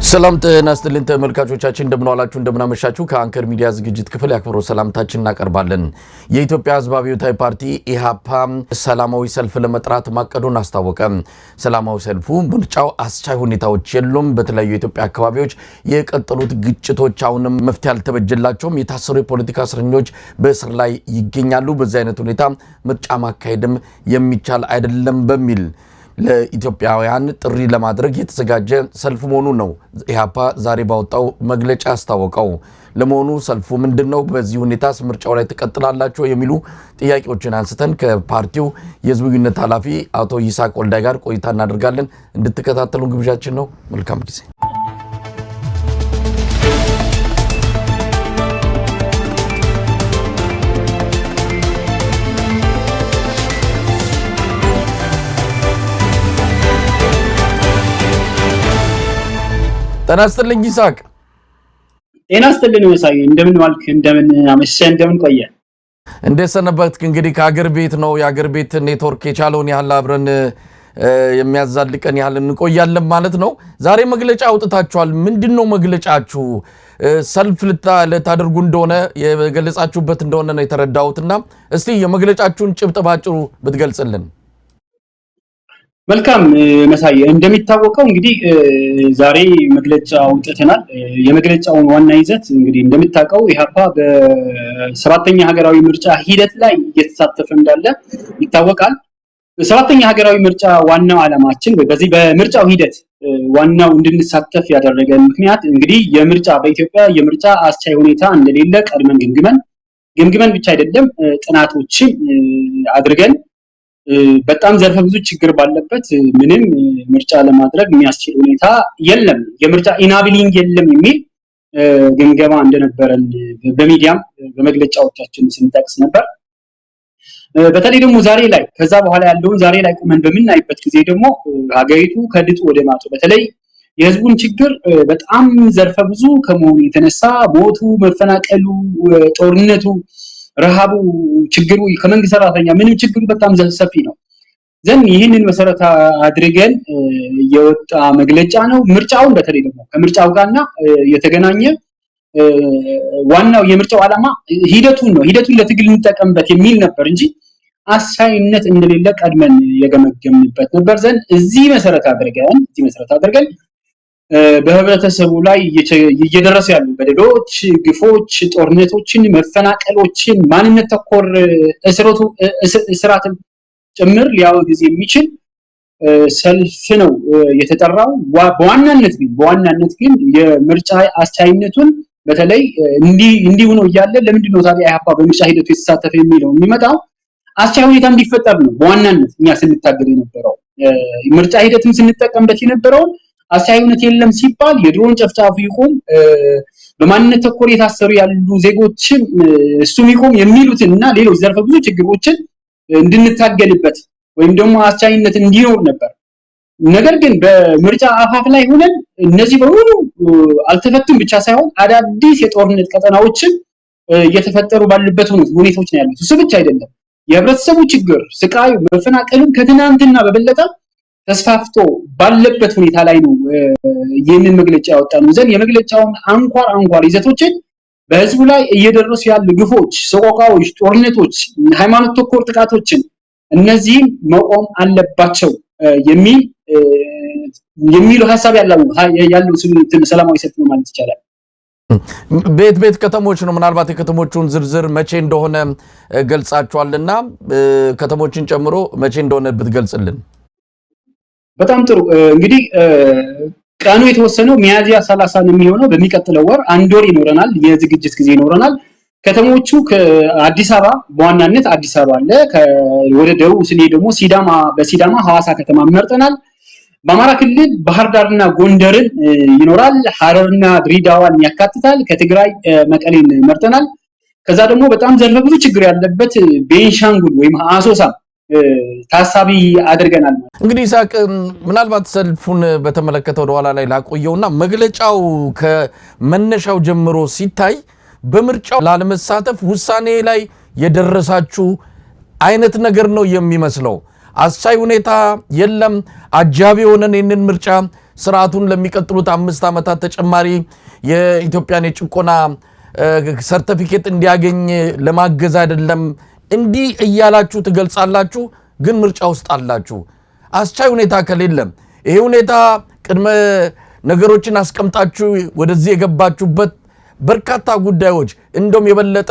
ሰላም ጤና ይስጥልን ተመልካቾቻችን እንደምን ዋላችሁ እንደምን አመሻችሁ ከአንከር ሚዲያ ዝግጅት ክፍል ያክብሮ ሰላምታችን እናቀርባለን። የኢትዮጵያ ሕዝባዊ አብዮታዊ ፓርቲ ኢሃፓ ሰላማዊ ሰልፍ ለመጥራት ማቀዱን አስታወቀ። ሰላማዊ ሰልፉ ምርጫው አስቻይ ሁኔታዎች የሉም፣ በተለያዩ የኢትዮጵያ አካባቢዎች የቀጠሉት ግጭቶች አሁንም መፍትሄ አልተበጀላቸውም፣ የታሰሩ የፖለቲካ እስረኞች በእስር ላይ ይገኛሉ፣ በዚህ አይነት ሁኔታ ምርጫ ማካሄድም የሚቻል አይደለም በሚል ለኢትዮጵያውያን ጥሪ ለማድረግ የተዘጋጀ ሰልፍ መሆኑ ነው ኢሃፓ ዛሬ ባወጣው መግለጫ አስታወቀው። ለመሆኑ ሰልፉ ምንድነው? በዚህ ሁኔታስ ምርጫው ላይ ተቀጥላላችሁ የሚሉ ጥያቄዎችን አንስተን ከፓርቲው የህዝብ ግንኙነት ኃላፊ አቶ ይስሐቅ ወልዳይ ጋር ቆይታ እናደርጋለን። እንድትከታተሉ ግብዣችን ነው። መልካም ጊዜ። ጤና ይስጥልኝ ይስሐቅ። ጤና ይስጥልኝ መሳይ፣ እንደምን ዋልክ? እንደምን አመሸህ? እንደምን ቆየ? እንዴት ሰነበትክ? እንግዲህ ከአገር ቤት ነው። የአገር ቤት ኔትወርክ የቻለውን ያህል አብረን የሚያዛልቀን ያህል እንቆያለን ማለት ነው። ዛሬ መግለጫ አውጥታችኋል። ምንድነው መግለጫችሁ? ሰልፍ ልታደርጉ እንደሆነ የገለጻችሁበት እንደሆነ ነው የተረዳሁትና እስቲ የመግለጫችሁን ጭብጥ ባጭሩ ብትገልጽልን። መልካም መሳይ፣ እንደሚታወቀው እንግዲህ ዛሬ መግለጫ አውጥተናል። የመግለጫውን ዋና ይዘት እንግዲህ እንደምታውቀው ኢሃፓ በሰባተኛ ሀገራዊ ምርጫ ሂደት ላይ እየተሳተፈ እንዳለ ይታወቃል። ሰባተኛ ሀገራዊ ምርጫ ዋናው ዓላማችን በዚህ በምርጫው ሂደት ዋናው እንድንሳተፍ ያደረገን ምክንያት እንግዲህ በኢትዮጵያ የምርጫ አስቻይ ሁኔታ እንደሌለ ቀድመን ግምግመን ብቻ አይደለም ጥናቶችን አድርገን በጣም ዘርፈ ብዙ ችግር ባለበት ምንም ምርጫ ለማድረግ የሚያስችል ሁኔታ የለም፣ የምርጫ ኢናቢሊንግ የለም የሚል ግምገማ እንደነበረን በሚዲያም በመግለጫዎቻችን ስንጠቅስ ነበር። በተለይ ደግሞ ዛሬ ላይ ከዛ በኋላ ያለውን ዛሬ ላይ ቁመን በምናይበት ጊዜ ደግሞ ሀገሪቱ ከድጡ ወደ ማጡ በተለይ የህዝቡን ችግር በጣም ዘርፈ ብዙ ከመሆኑ የተነሳ ሞቱ፣ መፈናቀሉ፣ ጦርነቱ፣ ረሃቡ፣ ችግሩ ከመንግስት ሰራተኛ ምንም ችግሩ በጣም ሰፊ ነው። ይህንን መሰረት አድርገን የወጣ መግለጫ ነው። ምርጫውን በተለይ ደግሞ ከምርጫው ጋርና የተገናኘ ዋናው የምርጫው ዓላማ ሂደቱን ለትግል እንጠቀምበት የሚል ነበር እንጂ አሳይነት እንደሌለ ቀድመን የገመገምንበት ነበር። እዚህ መሰረት አድርገን በህብረተሰቡ ላይ እየደረሱ ያሉ በደሎች፣ ግፎች፣ ጦርነቶችን፣ መፈናቀሎችን፣ ማንነት ተኮር እስራትን ጭምር ሊያወግዝ የሚችል ሰልፍ ነው የተጠራው። በዋናነት ግን የምርጫ አስቻይነቱን በተለይ እንዲህ ሆኖ እያለ ለምንድን ነው ታዲያ ኢሃፓ በምርጫ ሂደቱ የተሳተፈ የሚለው የሚመጣው አስቻይ ሁኔታ እንዲፈጠር ነው። በዋናነት እኛ ስንታገል የነበረው ምርጫ ሂደቱን ስንጠቀምበት የነበረው አስቻይ ሁኔታ የለም ሲባል የድሮን ጨፍጫፉ ይቆም፣ በማንነት ተኮር የታሰሩ ያሉ ዜጎችን እሱም ይቆም የሚሉትና ሌሎች ዘርፈ ብዙ ችግሮችን እንድንታገልበት ወይም ደግሞ አስቻይነት እንዲኖር ነበር። ነገር ግን በምርጫ አፋፍ ላይ ሆነን እነዚህ በሙሉ አልተፈቱም ብቻ ሳይሆን አዳዲስ የጦርነት ቀጠናዎችን እየተፈጠሩ ባሉበት ሁኔታዎች ነው ያሉት። እሱ ብቻ አይደለም፣ የህብረተሰቡ ችግር፣ ስቃይ፣ መፈናቀሉን ከትናንትና በበለጠ ተስፋፍቶ ባለበት ሁኔታ ላይ ነው ይህንን መግለጫ ያወጣነው። የመግለጫውን አንኳር ይዘቶችን በህዝቡ ላይ እየደረሱ ያሉ ግፎች፣ ሰቆቃዎች፣ ጦርነቶች፣ ሃይማኖት ተኮር ጥቃቶችን እነዚህም መቆም አለባቸው የሚሉ ሐሳብ ያለው ሰላማዊ ሰልፍ ነው ማለት ይቻላል። ቤት ከተሞች ነው። ምናልባት የከተሞቹን ዝርዝር መቼ እንደሆነ ገልጻችኋልና ከተሞችን ጨምሮ መቼ እንደሆነ ብትገልጽልን። በጣም ጥሩ። እንግዲህ ቀኑ የተወሰነው ሚያዝያ 30 ነው የሚሆነው። በሚቀጥለው ወር አንድ ወር ይኖረናል፣ የዝግጅት ጊዜ ይኖረናል። ከተሞቹ ከአዲስ አበባ በዋናነት አዲስ አበባ አለ። ወደ ደቡብ ስንሄድ ደግሞ በሲዳማ ሐዋሳ ከተማ መርጠናል። በአማራ ክልል ባህር ዳርና ጎንደርን ይኖራል። ሐረርና ድሬዳዋን ያካትታል። ከትግራይ መቀሌን መርጠናል። ከዛ ደግሞ በጣም ዘርፈ ብዙ ችግር ያለበት ቤንሻንጉል ወይም አሶሳ ታሳቢ አድርገናል። እንግዲህ ይስሐቅ፣ ምናልባት ሰልፉን በተመለከተ ወደ ኋላ ላይ ላቆየውና መግለጫው ከመነሻው ጀምሮ ሲታይ በምርጫው ላለመሳተፍ ውሳኔ ላይ የደረሳችሁ አይነት ነገር ነው የሚመስለው። አስቻይ ሁኔታ የለም፣ አጃቢ ሆነን ይህንን ምርጫ ስርዓቱን ለሚቀጥሉት 5 ዓመታት ተጨማሪ የኢትዮጵያን የጭቆና ሰርቲፊኬት እንዲያገኝ ለማገዝ አይደለም እንዲህ እያላችሁ ትገልጻላችሁ። ግን ምርጫ ውስጥ አላችሁ። አስቻይ ሁኔታ ከሌለም ይሄ ሁኔታ ቅድመ ነገሮችን አስቀምጣችሁ ወደዚህ የገባችሁበት በርካታ ጉዳዮች እንደም የበለጠ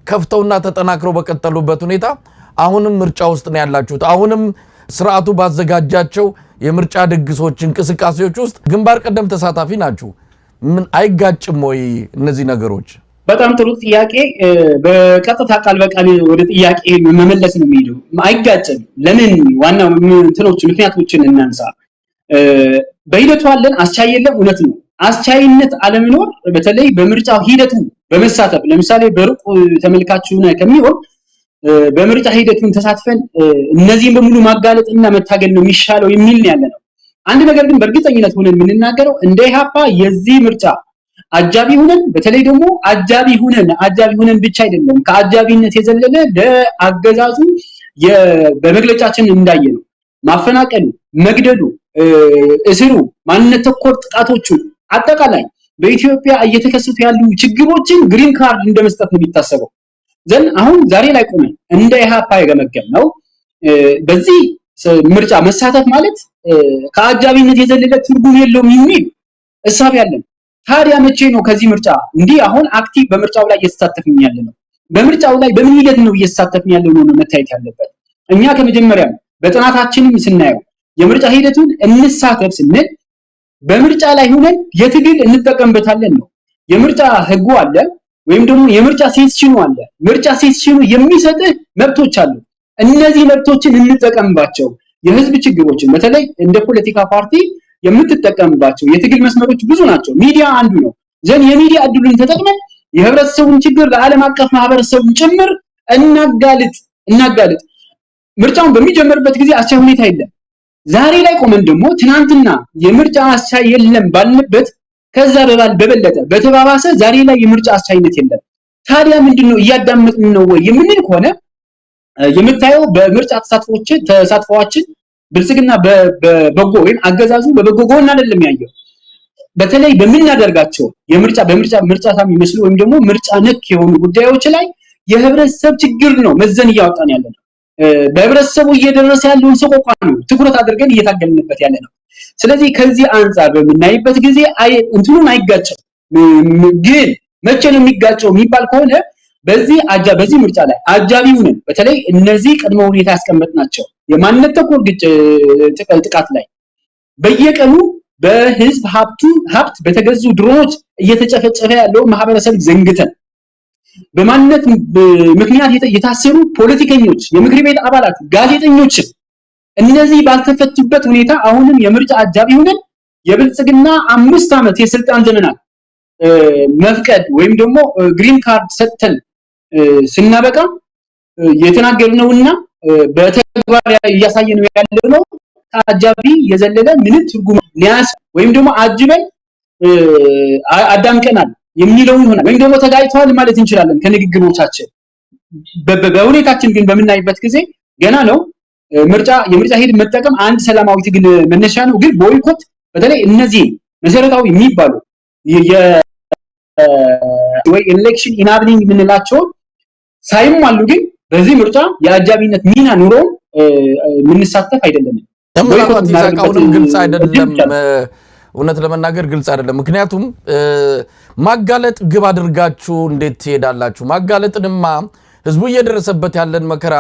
ከፍተውና ተጠናክረው በቀጠሉበት ሁኔታ አሁንም ምርጫ ውስጥ ነው ያላችሁት። አሁንም ስርዓቱ ባዘጋጃቸው የምርጫ ድግሶች እንቅስቃሴዎች ውስጥ ግንባር ቀደም ተሳታፊ ናችሁ። ምን አይጋጭም ወይ እነዚህ ነገሮች? በጣም ጥሩ ጥያቄ። በቀጥታ ቃል በቃል ወደ ጥያቄ መመለስ ነው የሚሄደው። አይጋጭም። ለምን? ዋናው ምክንያቶችን እናንሳ። በሂደቱ አለን አስቻይ የለም። እውነት ነው። አስቻይነት አለመኖር በተለይ በምርጫው ሂደቱ በመሳተፍ ለምሳሌ በሩቅ ተመልካቹ ከሚሆን በምርጫ ሂደቱን ተሳትፈን እነዚህን በሙሉ ማጋለጥና መታገል ነው የሚሻለው የሚል ነው ያለነው። አንድ ነገር ግን በእርግጠኝነት ሆነን የምንናገረው እንደ ኢህአፓ የዚህ ምርጫ አጃቢ ሆነን በተለይ ደግሞ አጃቢ ሆነን ብቻ አይደለም ከአጃቢነት የዘለለ ለአገዛዙ በመግለጫችን እንዳየነው ማፈናቀሉ፣ መግደሉ፣ እስሩ፣ ማንነት ተኮር ጥቃቶቹ አጠቃላይ በኢትዮጵያ እየተከሰቱ ያሉ ችግሮችን ግሪን ካርድ እንደመስጠት ነው የሚታሰበው። ዘን አሁን ዛሬ ላይ ቆመን እንደ ኢህአፓ የገመገምነው በዚህ ምርጫ መሳተፍ ማለት ከአጃቢነት የዘለለ ትርጉም የለውም የሚል እሳቤ ያለን። ታዲያ መቼ ነው ከዚህ ምርጫ እንዲህ አሁን አክቲቭ በምርጫው ላይ እየተሳተፍን ያለነው? በምርጫው ላይ በምን ሂደት ነው እየተሳተፍን ያለው ነው መታየት ያለበት። እኛ ከመጀመሪያም በጥናታችንም ስናየው የምርጫ ሂደቱን እንሳተፍ ስንል በምርጫ ላይ ሆነን የትግል እንጠቀምበታለን ነው። የምርጫ ህጉ አለ ወይም ደግሞ የምርጫ ሴሽኑ አለ። ምርጫ ሴሽኑ የሚሰጥህ መብቶች አሉ። እነዚህ መብቶችን እንጠቀምባቸው። የህዝብ ችግሮችን በተለይ እንደ ፖለቲካ ፓርቲ የምትጠቀምባቸው የትግል መስመሮች ብዙ ናቸው። ሚዲያ አንዱ ነው። ዘን የሚዲያ እድሉን ተጠቅመን የህብረተሰቡን ችግር ለዓለም አቀፍ ማህበረሰቡ ጭምር እናጋልጥ። ምርጫውን በሚጀምርበት ጊዜ አስቻይ ሁኔታ የለም። ዛሬ ላይ ቆመን ደግሞ ትናንትና የምርጫ አስቻይ የለም ባልንበት ከዛ በበለጠ በተባባሰ ዛሬ ላይ የምርጫ አስቻይነት የለም። ታዲያ ምንድነው እያዳመጥን ነው ወይ የምንል ከሆነ የምታየው በምርጫ ተሳትፎችን ብልጽግና በበጎ ወይም አገዛዙ በበጎ ጎን አይደለም ያየው። በተለይ በምናደርጋቸው ምርጫ የሚመስሉ ወይም ደግሞ ምርጫ ነክ የሆኑ ጉዳዮች ላይ የህብረተሰብ ችግር ነው መዘን እያወጣን ያለነው። በህብረተሰቡ እየደረሰ ያለውን ሰቆቃ ነው ትኩረት አድርገን እየታገልንበት ያለነው። ስለዚህ ከዚህ አንፃር በምናይበት ጊዜ እንትኑን አይጋጭም። ግን መቼ ነው የሚጋጨው የሚባል ከሆነ በዚህ ምርጫ ላይ አጃቢ ሆነን በተለይ እነዚህ ቅድመ ሁኔታ ያስቀመጥናቸው የማንነት ተኮር ጥቃት ላይ በየቀኑ በህዝብ ሀብት በተገዙ ድሮኖች እየተጨፈጨፈ ያለው ማህበረሰብ ዘንግተን በማንነት ምክንያት የታሰሩ ፖለቲከኞች፣ የምክር ቤት አባላት፣ ጋዜጠኞች እነዚህ ባልተፈቱበት ሁኔታ አሁንም የምርጫ አጃቢ ሆነን የብልጽግና 5 ዓመት የስልጣን ዘመናት መፍቀድ ወይም ደግሞ ግሪን ካርድ ሰጥተን ስናበቃ የተናገርነውና በተግባር እያሳየነው ያለነው አጃቢ የዘለለ ምንም ትርጉም ሊያስ ወይም ደግሞ አጅበን አዳምቀናል የሚለው ይሆናል ወይም ደግሞ ተጋይቷል ማለት እንችላለን ከንግግሮቻችን። በሁኔታችን ግን በምናይበት ጊዜ ገና ነው። የምርጫ ሂደት መጠቀም አንድ ሰላማዊ ትግል መነሻ ነው። ግን ቦይኮት በተለይ እነዚህ መሰረታዊ የሚባሉ ወይ ኤሌክሽን ኢናብሊንግ የምንላቸው ሳይሟሉ ግን በዚህ ምርጫ የአጃቢነት ሚና ኑሮ የምንሳተፍ አይደለም። ተመልካቾች ይዛቃውንም ግልጽ አይደለም። እውነት ለመናገር ግልጽ አይደለም። ምክንያቱም ማጋለጥ ግብ አድርጋችሁ እንዴት ትሄዳላችሁ? ማጋለጥንማ ህዝቡ እየደረሰበት ያለን መከራ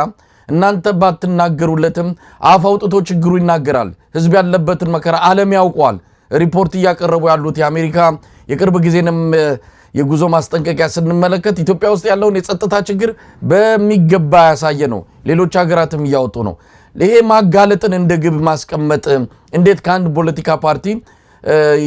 እናንተ ባትናገሩለትም አፍ አውጥቶ ችግሩ ይናገራል። ህዝብ ያለበትን መከራ ዓለም ያውቋል። ሪፖርት እያቀረቡ ያሉት የአሜሪካ የቅርብ ጊዜንም የጉዞ ማስጠንቀቂያ ስንመለከት ኢትዮጵያ ውስጥ ያለውን የጸጥታ ችግር በሚገባ ያሳየ ነው። ሌሎች ሀገራትም እያወጡ ነው። ይሄ ማጋለጥን እንደ ግብ ማስቀመጥ እንዴት ከአንድ ፖለቲካ ፓርቲ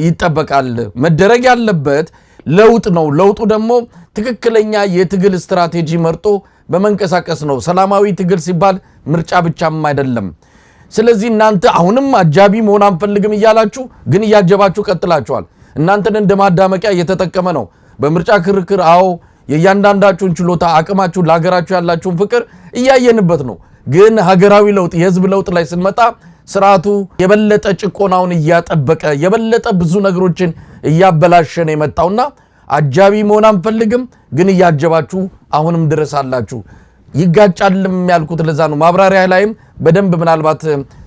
ይጠበቃል? መደረግ ያለበት ለውጥ ነው። ለውጡ ደግሞ ትክክለኛ የትግል ስትራቴጂ መርጦ በመንቀሳቀስ ነው። ሰላማዊ ትግል ሲባል ምርጫ ብቻም አይደለም። ስለዚህ እናንተ አሁንም አጃቢ መሆን አንፈልግም እያላችሁ ግን እያጀባችሁ ቀጥላችኋል። እናንተን እንደማዳመቂያ እየተጠቀመ ነው በምርጫ ክርክር። አዎ የእያንዳንዳችሁን ችሎታ አቅማችሁ ለሀገራችሁ ያላችሁን ፍቅር እያየንበት ነው። ግን ሀገራዊ ለውጥ የህዝብ ለውጥ ላይ ስንመጣ ስርዓቱ የበለጠ ጭቆናውን እያጠበቀ የበለጠ ብዙ ነገሮችን እያበላሸነ የመጣውና አጃቢ መሆን አንፈልግም ግን እያጀባችሁ አሁንም ድረስ አላችሁ ይጋጫልም ያልኩት ለዛ ነው ማብራሪያ ላይም በደንብ ምናልባት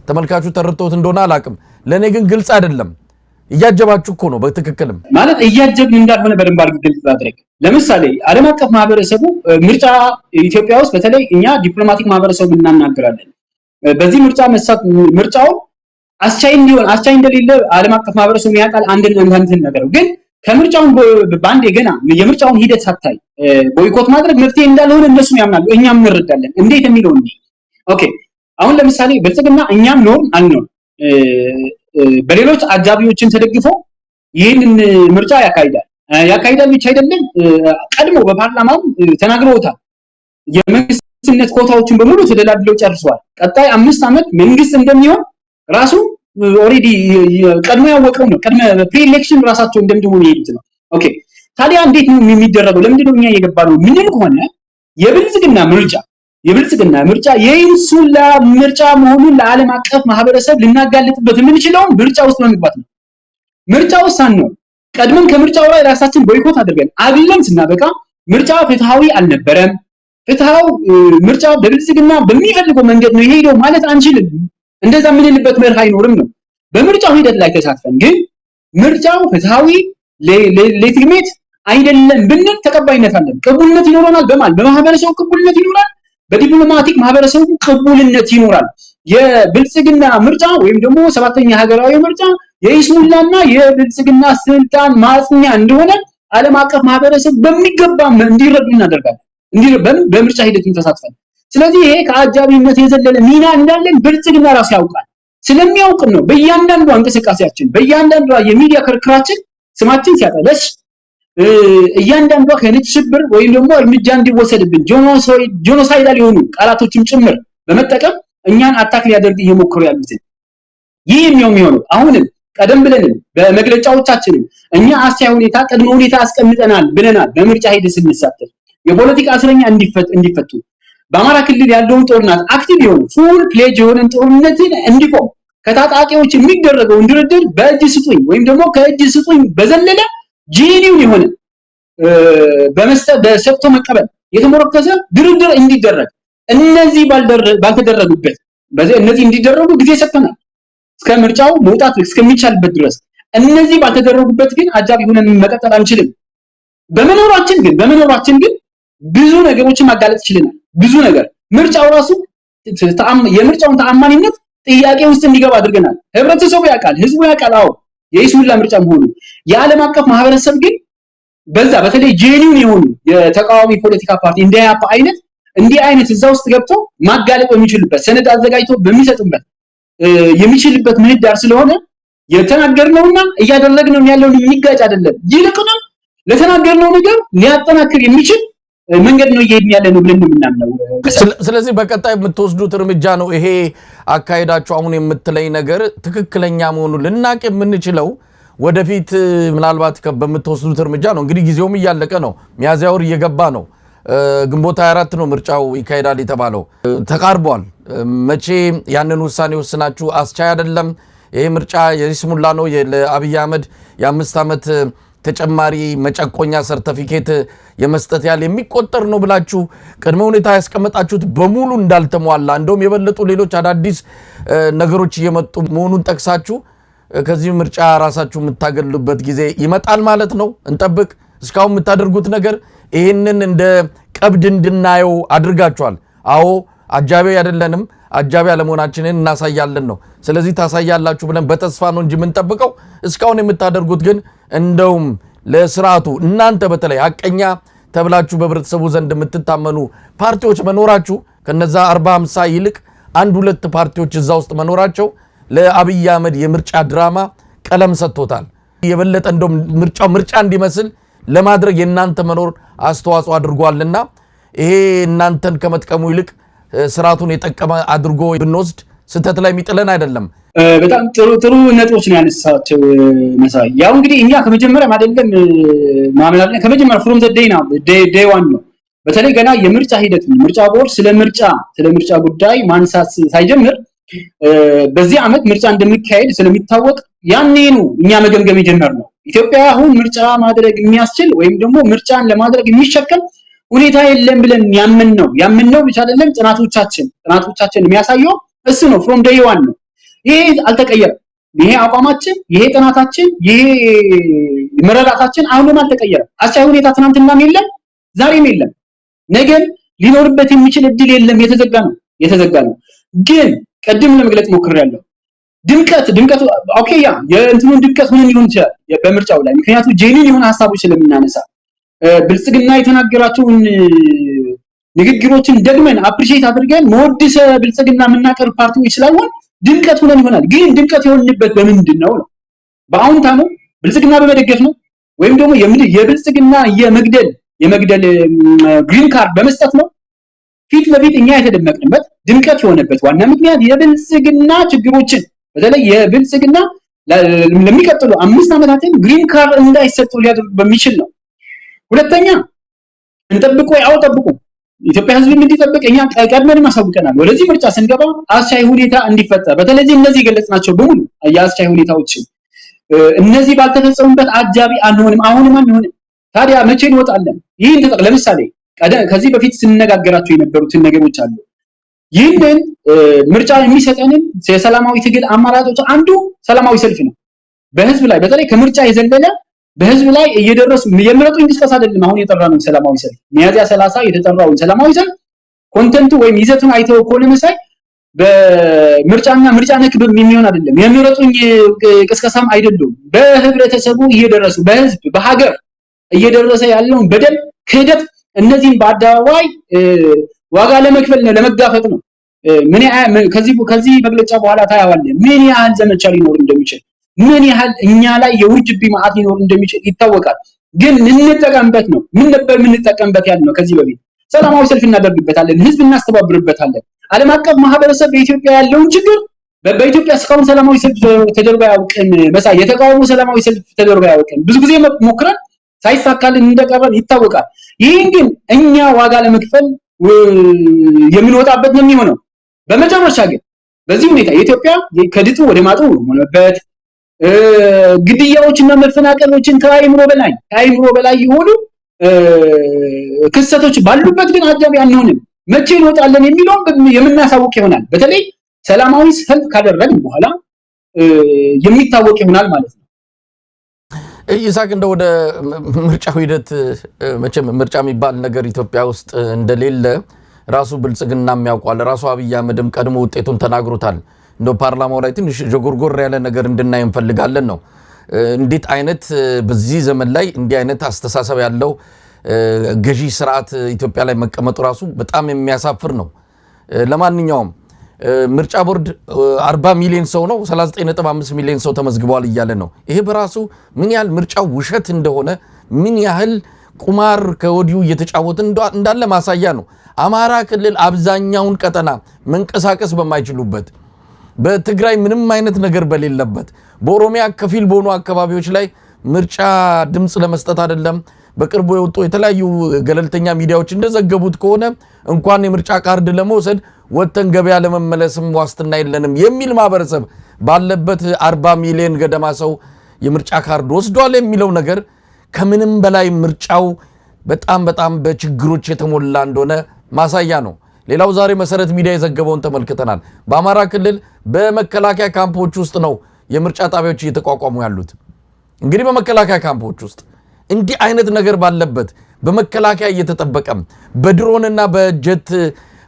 ተመልካቹ ተረድቶት እንደሆነ አላቅም ለኔ ግን ግልጽ አይደለም እያጀባችሁ እኮ ነው በትክክልም ማለት እያጀብን እንዳልሆነ በደንብ አድርገን ግልጽ አድርገን ለምሳሌ ዓለም አቀፍ ማህበረሰቡ ምርጫ ኢትዮጵያ ውስጥ በተለይ እኛ ዲፕሎማቲክ ማህበረሰቡ እናናገራለን በዚህ ምርጫው አስቻይ እንደሌለ ዓለም አቀፍ ማህበረሰቡ ያቃል አንድን ነገር ግን ከምርጫው ባንዴ ገና የምርጫውን ሂደት ሳታይ ቦይኮት ማድረግ መፍትሄ እንዳልሆነ እነሱ ያምናሉ እኛም እንረዳለን እንዴት የሚለው እንዴ ኦኬ አሁን ለምሳሌ ብልጽግና እኛም ነው አልነው በሌሎች አጃቢዎችን ተደግፎ ይሄንን ምርጫ ያካሂዳል ብቻ አይደለም ቀድሞ በፓርላማው ተናግረውታል የመንግስትነት ኮታዎችን በሙሉ ተደላድለው ጨርሰዋል ቀጣይ 5 አመት መንግስት እንደሚሆን ራሱ ኦሬዲ ቀድሞ ያወቀው ነው ቀድሞ ፕሪ-ኤሌክሽን ራሳቸው እንደምደሙ ይሄዱት ነው ኦኬ ታዲያ እንዴት ነው የሚደረገው ለምንድነው እኛ እየገባነው ምን ከሆነ የብልጽግና ምርጫ የይንሱላ ምርጫ መሆኑን ለዓለም አቀፍ ማህበረሰብ ልናጋልጥበት የምንችለው ምርጫ ውስጥ በመግባት ነው ምርጫው ሳንነው ቀድመን ከምርጫው ላይ ራሳችን ቦይኮት አድርገን አግለን ስናበቃ ምርጫ ፍትሃዊ አልነበረም ፍትሃው ምርጫ በብልጽግና በሚፈልገው መንገድ ነው የሄደው ማለት አንችልም እንደዛ ምንልበት መርህ አይኖርም ነው በምርጫው ሂደት ላይ ተሳትፈን ግን ምርጫው ፍትሃዊ ሌጂቲሜት አይደለም ብንል ተቀባይነት አለን ቅቡልነት ይኖረናል በማህበረሰቡ ቅቡልነት ይኖራል በዲፕሎማቲክ ማህበረሰቡ ቅቡልነት ይኖራል የብልጽግና ምርጫ ወይም ደግሞ ሰባተኛ ሀገራዊ ምርጫ የይስሙላና የብልጽግና ስልጣን ማጽኛ እንደሆነ ዓለም አቀፍ ማህበረሰብ በሚገባ እንዲረዱ እናደርጋለን በምርጫ ሂደቱን ተሳትፈን ስለዚህ ይሄ ከአጃቢነት የዘለለ ሚና እንዳለን ብልጽግና ራሱ ያውቃል ስለሚያውቅ ነው በእያንዳንዱ እንቅስቃሴያችን በእያንዳንዱ የሚዲያ ክርክራችን ስማችን ሲያጠለሽ እያንዳንዱ ከነጭ ሽብር ወይም ደግሞ እርምጃ እንዲወሰድብን ጆኖሳይዳል የሆኑ ቃላቶችን ጭምር በመጠቀም እኛን አታክ ሊያደርግ እየሞከሩ ያሉት ይህ የሚሆነው አሁንም ቀደም ብለን በመግለጫዎቻችን እኛ አስቻይ ሁኔታ ቀድሞ ሁኔታ አስቀምጠናል ብለናል በምርጫ ሂደት ስንሳተፍ የፖለቲካ እስረኛ እንዲፈቱ በአማራ ክልል ያለውን ጦርነት አክቲቭ የሆነ ፉል ፕሌጅ የሆነ ጦርነትን እንዲቆም ከታጣቂዎች የሚደረገው ድርድር በእጅ ስጡኝ ወይም ደግሞ ከእጅ ስጡኝ በዘለለ ጂኒው የሆነ በሰጥቶ መቀበል የተሞረከሰ ድርድር እንዲደረግ እነዚህ ባልተደረጉበት እነዚህ እንዲደረጉ ጊዜ ሰጥተናል እስከ ምርጫው መውጣት እስከሚቻልበት ድረስ እነዚህ ባልተደረጉበት ግን አጃቢ ሆነን መቀጠል አንችልም በመኖራችን ግን ብዙ ነገሮችን ማጋለጥ ይችላል ብዙ ነገር ምርጫው ራሱ የምርጫውን ተአማኒነት ጥያቄ ውስጥ እንዲገባ አድርገናል ህብረተሰቡ ያውቃል ህዝቡ ያውቃል አዎ የይስሙላ ምርጫ መሆኑ የዓለም አቀፍ ማህበረሰብ ግን በዛ በተለይ ጄኒውን የሆኑ የተቃዋሚ ፖለቲካ ፓርቲ እንደያፓ አይነት እዛ ውስጥ ገብቶ ማጋለጥ የሚችልበት ሰነድ አዘጋጅቶ በሚሰጥበት የሚችልበት ምህዳር ስለሆነ የተናገርነውና እያደረግነው ያለው የሚጋጭ አይደለም ይልቁንም ለተናገርነው ነገር ሊያጠናክር የሚችል መንገድ ነው ይሄን ያለነው ብለን ነው የምናምነው ስለዚህ በቀጣይ የምትወስዱት እርምጃ ነው ይሄ አካይዳችሁ አሁን የምትለይ ነገር ትክክለኛ መሆኑን ልናቅ የምንችለው ወደፊት ምናልባት በምትወስዱት እርምጃ ነው እንግዲህ ጊዜውም እያለቀ ነው ሚያዝያ ወር እየገባ ነው ግንቦት 24 ነው ምርጫው ይካሄዳል የተባለው ተቃርቧል መቼ ያንን ውሳኔ ወስናችሁ አስቻይ አይደለም ይሄ ምርጫ የይስሙላ ነው ለአብይ አህመድ የ5 አመት ተጨማሪ መጨቆኛ ሰርቲፊኬት የመስጠት ያለ የሚቆጠር ነው ብላችሁ ቅድመ ሁኔታ ያስቀመጣችሁት በሙሉ እንዳልተሟላ እንደውም የበለጡ ሌሎች አዳዲስ ነገሮች እየመጡ መሆኑን ጠቅሳችሁ ከዚህ ምርጫ ራሳችሁ የምታገሉበት ጊዜ ይመጣል ማለት ነው እንጠብቅ እስካሁን የምታደርጉት ነገር ይሄንን እንደ ቀብድ እንድናየው አድርጋችኋል አዎ አጃቢ አይደለንም አጃቢ አለመሆናችንን እናሳያለን ነው ስለዚህ ታሳያላችሁ ብለን በተስፋ ነው እንጂ የምንጠብቀው እስካሁን የምታደርጉት ግን እንደውም ለስርዓቱ እናንተ በተለይ ሐቀኛ ተብላችሁ በህብረተሰቡ ዘንድ የምትታመኑ ፓርቲዎች መኖራችሁ ከነዛ 40-50 ይልቅ አንድ ሁለት ፓርቲዎች እዛ ውስጥ መኖራቸው ለአብይ አህመድ የምርጫ ድራማ ቀለም ሰጥቶታል የበለጠ እንደውም ምርጫ እንዲመስል ለማድረግ የናንተ መኖር አስተዋጽኦ አድርጓልና ይሄ እናንተን ከመጥቀሙ ይልቅ ስርዓቱን የጠቀመ አድርጎ ብንወስድ ስተት ላይ የሚጥለን አይደለም በጣም ጥሩ ነጥቦች ነው ያነሳቸው መሳይ ያው እንግዲህ እኛ ከመጀመሪያ አይደለም ማመናለን ከመጀመሪያ ፍሮም ዘ ዴይ ዋን ነው በተለይ ገና የምርጫ ሂደት ምርጫ ቦርድ ስለ ምርጫ ጉዳይ ማንሳት ሳይጀምር በዚህ ዓመት ምርጫ እንደሚካሄድ ስለሚታወቅ ያኔ ነው እኛ መገምገም የጀመርነው። ኢትዮጵያ አሁን ምርጫ ማድረግ የሚያስችል ወይም ደግሞ ምርጫን ለማድረግ የሚሸከም ሁኔታ የለም ብለን ያምንነው ብቻ አይደለም ጥናቶቻችን የሚያሳየው እሱ ነው። ፍሮም ዴይ ዋን ነው። ይሄ አልተቀየረም። ይሄ አቋማችን፣ ይሄ ጥናታችን፣ ይሄ መረዳታችን አሁንም አልተቀየረም። አስቻይ ሁኔታ ትናንትናም የለም፣ ዛሬም የለም፣ ነገም ሊኖርበት የሚችል እድል የለም። የተዘጋ ነው። ግን ቀድም ለመግለጽ ሞክሬያለሁ። ድምቀት ኦኬ፣ ያ የእንትኑን ድምቀት ምን ሊሆን ይችላል በምርጫው ላይ ምክንያቱም ጄኒን የሆነ ሀሳቦች ስለምናነሳ ብልጽግና የተናገራቸውን ንግግሮችን ደግመን አፕሪሺየት አድርገን መወድሰ ብልጽግና የምናቀርብ ፓርቲዎች ስላልሆን ድምቀት ሆነን ይሆናል። ግን ድምቀት የሆንበት በምንድን ነው? በአሁንታ ነው? ብልጽግና በመደገፍ ነው? ወይም ደግሞ የብልጽግና የመግደል ግሪን ካርድ በመስጠት ነው? ፊት ለፊት እኛ የተደመቅንበት ድምቀት የሆነበት ዋና ምክንያት የብልጽግና ችግሮችን በተለይ የብልጽግና ለሚቀጥሉ 5 ዓመታትን ግሪን ካርድ እንዳይሰጡ ሊያደርግ በሚችል ነው። ሁለተኛ እንጠብቁ ጠብቁ ኢትዮጵያ ሕዝብ እንዲጠብቅ እኛ ቀድመን ማሳውቀናል። ወደዚህ ምርጫ ስንገባ አስቻይ ሁኔታ እንዲፈጠር በተለይ እነዚህ ገለጽናቸው በሙሉ የአስቻይ ሁኔታዎችን እነዚህ ባልተፈጸሙበት አጃቢ አንሆንም፣ አሁንም አንሆንም። ታዲያ መቼ እንወጣለን? ይህን ለምሳሌ ከዚህ በፊት ስንነጋገራቸው የነበሩትን ነገሮች አሉ። ይህንን ምርጫ የሚሰጠንን የሰላማዊ ትግል አማራጮች አንዱ ሰላማዊ ሰልፍ ነው። በህዝብ ላይ በተለይ ከምርጫ የዘለለ በህዝብ ላይ እየደረሱ የምረጡኝ እንቅስቃሴ አይደለም። አሁን የጠራነው ሰላማዊ ሰልፍ ሚያዝያ 30 የተጠራውን ሰላማዊ ሰልፍ ኮንተንቱ ወይም ይዘቱን አይተው ከሆነ መሳይ ምርጫ ነክ የሚሆን አይደለም። የምረጡኝ ቅስቀሳም አይደለም። በህብረተሰቡ እየደረሱ በህዝብ በሀገር እየደረሰ ያለውን በደል ክህደት እነዚህን በአደባባይ ዋጋ ለመክፈል ነው፣ ለመጋፈጥ ነው። ከዚህ መግለጫ በኋላ ታያዋለህ ምን ያህል ዘመቻ ሊኖር እንደሚችል፣ ምን ያህል እኛ ላይ የውጅብኝ ማዕት ሊኖር እንደሚችል ይታወቃል። ግን እንጠቀምበት ነው። ምን ነበር የምንጠቀምበት ያልነው? ከዚህ በፊት ሰላማዊ ሰልፍ እናደርግበታለን፣ ህዝብ እናስተባብርበታለን። ዓለም አቀፍ ማህበረሰብ በኢትዮጵያ ያለውን ችግር በኢትዮጵያ እስካሁን ሰላማዊ ሰልፍ ተደርጎ አያውቅም። መሳይ የተቃውሞ ሰላማዊ ሰልፍ ተደርጎ አያውቅም። ብዙ ጊዜ ሞክረን ሳይሳካልን እንደቀረን ይታወቃል። ይህን ግን እኛ ዋጋ ለመክፈል የምንወጣበት ነው የሚሆነው። በመጨረሻ ግን በዚህ ሁኔታ የኢትዮጵያ ከድጡ ወደ ማጡ ሆነበት ግድያዎችና መፈናቀሎችን ከአይምሮ በላይ የሆኑ ክስተቶች ባሉበት ግን አጃቢ አንሆንም። መቼ እንወጣለን የሚለውን የምናሳውቅ ይሆናል። በተለይ ሰላማዊ ሰልፍ ካደረግን በኋላ የሚታወቅ ይሆናል ማለት ነው። ይሳቅ እንደ ወደ ምርጫው ሂደት መቼም ምርጫ የሚባል ነገር ኢትዮጵያ ውስጥ እንደሌለ ራሱ ብልጽግናም ያውቃል። ራሱ አብይ አህመድም ቀድሞ ውጤቱን ተናግሮታል። እንደ ፓርላማው ላይ ትንሽ ጆጎርጎር ያለ ነገር እንድናይ እንፈልጋለን ነው። እንዴት አይነት በዚህ ዘመን ላይ እንዲህ አይነት አስተሳሰብ ያለው ገዢ ስርዓት ኢትዮጵያ ላይ መቀመጡ ራሱ በጣም የሚያሳፍር ነው። ለማንኛውም ምርጫ ቦርድ 40 ሚሊዮን ሰው ነው 39.5 ሚሊዮን ሰው ተመዝግቧል እያለ ነው። ይሄ በራሱ ምን ያህል ምርጫው ውሸት እንደሆነ ምን ያህል ቁማር ከወዲሁ እየተጫወተ እንዳለ ማሳያ ነው። አማራ ክልል አብዛኛውን ቀጠና መንቀሳቀስ በማይችሉበት፣ በትግራይ ምንም አይነት ነገር በሌለበት፣ በኦሮሚያ ከፊል በሆኑ አካባቢዎች ላይ ምርጫ ድምፅ ለመስጠት አይደለም በቅርቡ የወጡ የተለያዩ ገለልተኛ ሚዲያዎች እንደዘገቡት ከሆነ እንኳን የምርጫ ካርድ ለመውሰድ ወጥተን ገበያ ለመመለስም ዋስትና የለንም የሚል ማህበረሰብ ባለበት 40 ሚሊዮን ገደማ ሰው የምርጫ ካርድ ወስዷል የሚለው ነገር ከምንም በላይ ምርጫው በጣም በችግሮች የተሞላ እንደሆነ ማሳያ ነው። ሌላው ዛሬ መሰረት ሚዲያ የዘገበውን ተመልክተናል። በአማራ ክልል በመከላከያ ካምፖች ውስጥ ነው የምርጫ ጣቢያዎች እየተቋቋሙ ያሉት። እንግዲህ በመከላከያ ካምፖች ውስጥ እንዲህ አይነት ነገር ባለበት በመከላከያ እየተጠበቀ በድሮንና በጀት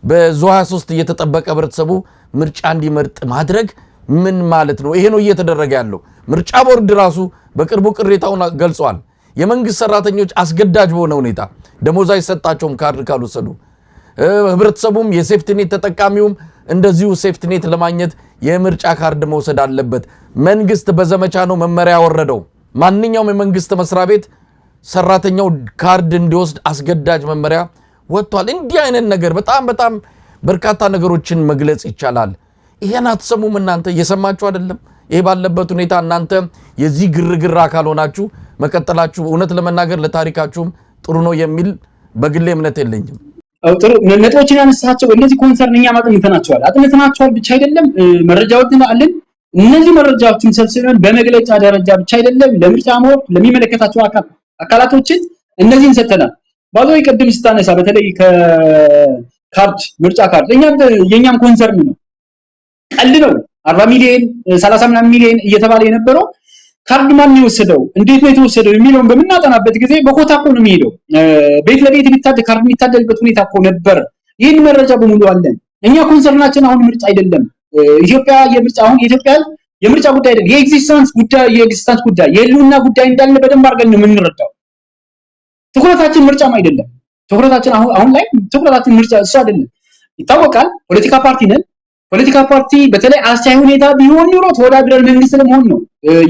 በዙ 23 እየተጠበቀ ህብረተሰቡ ምርጫ እንዲመርጥ ማድረግ ምን ማለት ነው? ይሄ ነው እየተደረገ ያለው። ምርጫ ቦርድ ራሱ በቅርቡ ቅሬታውን ገልጿል። የመንግስት ሰራተኞች አስገዳጅ በሆነ ሁኔታ ደሞዝ አይሰጣቸውም ካርድ ካልወሰዱ። ህብረተሰቡም የሴፍቲኔት ተጠቃሚውም እንደዚሁ ሴፍቲኔት ለማግኘት የምርጫ ካርድ መውሰድ አለበት። መንግስት በዘመቻ ነው መመሪያ ያወረደው። ማንኛውም የመንግስት መስሪያ ቤት ሰራተኛው ካርድ እንዲወስድ አስገዳጅ መመሪያ ወጥቷል። እንዲህ አይነት ነገር በጣም በርካታ ነገሮችን መግለጽ ይቻላል። ይሄን አትሰሙም እናንተ? እየሰማችሁ አይደለም? ይሄ ባለበት ሁኔታ እናንተ የዚህ ግርግር አካል ሆናችሁ መቀጠላችሁ እውነት ለመናገር ለታሪካችሁም ጥሩ ነው የሚል በግሌ እምነት የለኝም። ጥሩ ነጥቦችን ያነሳቸው እነዚህ ኮንሰርንኛ አጥንተናቸዋል ብቻ አይደለም መረጃዎችን አለን። እነዚህ መረጃዎችን ሰብስበን በመግለጫ ደረጃ ብቻ አይደለም ለምርጫ ቦርድ ለሚመለከታቸው አካላቶችን እነዚህን ሰጥተናል። ባዞይ ቅድም ስታነሳ በተለይ ከካርድ ምርጫ ካርድ የኛም ኮንሰርን ነው። ቀልድ ነው 40 ሚሊዮን 30 ምናምን ሚሊዮን እየተባለ የነበረው ካርድ ማን የወሰደው እንዴት ነው የተወሰደው የሚለውን በመናጠናበት ጊዜ በኮታ እኮ ነው የሚሄደው። ቤት ለቤት የሚታደል ካርድ የሚታደልበት ሁኔታ እኮ ነበር። ይህን መረጃ በሙሉ አለን። እኛ ኮንሰርናችን አሁን ምርጫ አይደለም። ኢትዮጵያ የምርጫ ጉዳይ አይደለም። የኤግዚስተንስ ጉዳይ የህልውና ጉዳይ እንዳለ በደንብ አድርገን ነው የምንረዳው። ትኩረታችን ምርጫም አይደለም። ትኩረታችን አሁን ላይ ትኩረታችን ምርጫ እሱ አይደለም። ይታወቃል። ፖለቲካ ፓርቲ ነን። ፖለቲካ ፓርቲ በተለይ አስቻይ ሁኔታ ቢሆን ኑሮ ተወዳድረን መንግስት ለመሆን ነው፣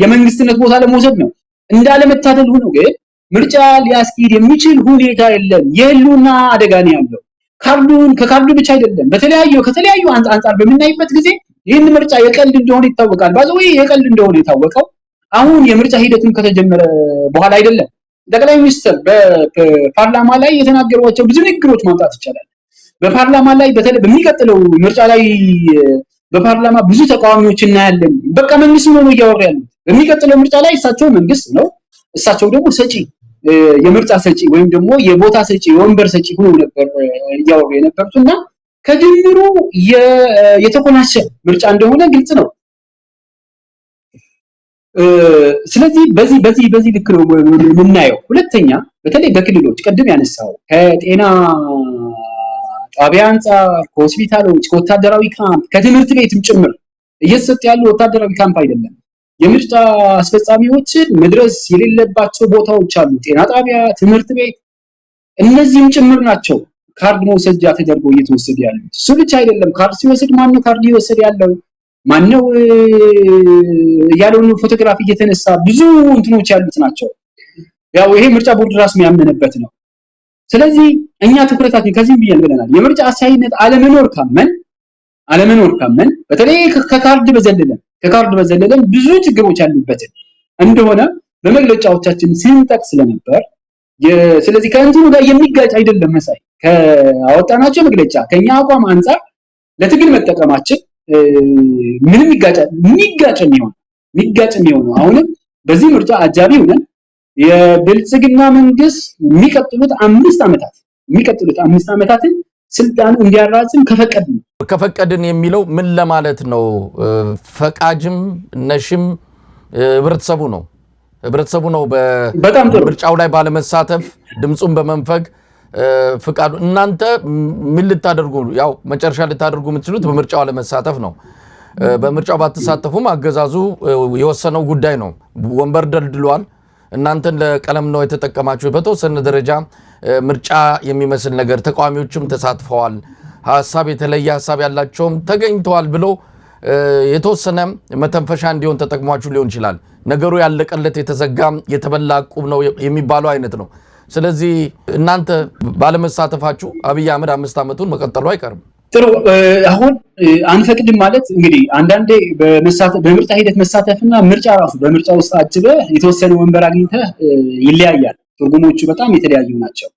የመንግስትነት ቦታ ለመውሰድ ነው። እንዳለመታደል ሆኖ ግን ምርጫ ሊያስኬድ የሚችል ሁኔታ የለም። የህልውና አደጋ ነው ያለው። ከካርዱ ብቻ አይደለም ከተለያዩ አንጻር በምናይበት ጊዜ ይህን ምርጫ የቀልድ እንደሆነ ይታወቃል። ባዘው የቀልድ እንደሆነ የታወቀው አሁን የምርጫ ሂደቱን ከተጀመረ በኋላ አይደለም። ጠቅላይ ሚኒስትር በፓርላማ ላይ የተናገሯቸው ብዙ ንግግሮች ማምጣት ይቻላል። በፓርላማ ላይ በተለይ በሚቀጥለው ምርጫ ላይ በፓርላማ ብዙ ተቃዋሚዎች እናያለን። በቃ መንግስት ነው እያወራ ያለው። በሚቀጥለው ምርጫ ላይ እሳቸው መንግስት ነው፣ እሳቸው ደግሞ ሰጪ የምርጫ ሰጪ ወይም ደግሞ የቦታ ሰጪ የወንበር ሰጪ ሆኖ ነበር እያወሩ የነበሩትና ከጅምሩ የተኮናሸ ምርጫ እንደሆነ ግልጽ ነው። ስለዚህ በዚህ ልክ ነው የምናየው። ሁለተኛ በተለይ በክልሎች ቅድም ያነሳው ከጤና ጣቢያ አንጻር ከሆስፒታሎች ከወታደራዊ ካምፕ ከትምህርት ቤትም ጭምር እየተሰጠ ያለው ወታደራዊ ካምፕ አይደለም። የምርጫ አስፈጻሚዎችን መድረስ የሌለባቸው ቦታዎች አሉ። ጤና ጣቢያ፣ ትምህርት ቤት እነዚህም ጭምር ናቸው ካርድ መውሰጃ ተደርጎ እየተወሰደ ያለው። እሱ ብቻ አይደለም። ካርድ ሲወስድ ማነው ካርድ እየወሰደ ያለው ማነው ያለውን ፎቶግራፍ እየተነሳ ብዙ እንትኖች ያሉት ናቸው። ያው ይሄ ምርጫ ቦርድ ራሱ የሚያመነበት ነው። ስለዚህ እኛ ትኩረታችን ከዚህም ብለናል። የምርጫ አሳይነት አለመኖር ካመን በተለይ ከካርድ በዘለለም ብዙ ችግሮች ያሉበት እንደሆነ በመግለጫዎቻችን ስንጠቅስ ስለነበር ስለዚህ ከእንትኑ ጋር የሚጋጭ አይደለም መሳይ ከአወጣናቸው መግለጫ ከኛ አቋም አንፃር ለትግል መጠቀማችን ምንም የሚጋጭ የሚሆነው አሁንም በዚህ ምርጫ አጃቢ ሆነን የብልጽግና መንግስት የሚቀጥሉት 5 ዓመታትን ስልጣኑ እንዲያራዝም ከፈቀድን የሚለው ምን ለማለት ነው? ፈቃጅም ነሽም ህብረተሰቡ ነው በምርጫው ላይ ባለመሳተፍ ድምጹን በመንፈግ ፍቃዱ እናንተ ምን ልታደርጉ ያው መጨረሻ ልታደርጉ የምትችሉት በምርጫው አለመሳተፍ ነው። በምርጫው ባትሳተፉም አገዛዙ የወሰነው ጉዳይ ነው። ወንበር ደልድሏል። እናንተን ለቀለም ነው የተጠቀማችሁ። በተወሰነ ደረጃ ምርጫ የሚመስል ነገር ተቃዋሚዎችም ተሳትፈዋል። የተለየ ሀሳብ ያላቸውም ተገኝተዋል ብሎ የተወሰነ መተንፈሻ እንዲሆን ተጠቅሟችሁ ሊሆን ይችላል። ነገሩ ያለቀለት የተዘጋ የተበላ ቁብ ነው የሚባለው አይነት ነው። ስለዚህ እናንተ ባለመሳተፋችሁ አብይ አህመድ 5 ዓመቱን መቀጠሉ አይቀርም። ጥሩ አሁን አንፈቅድም ማለት እንግዲህ አንዳንዴ በምርጫ ሂደት መሳተፍና ምርጫ ራሱ በምርጫ ውስጥ አጅበህ የተወሰነ ወንበር አግኝተህ ይለያያል። ትርጉሞቹ በጣም የተለያዩ ናቸው።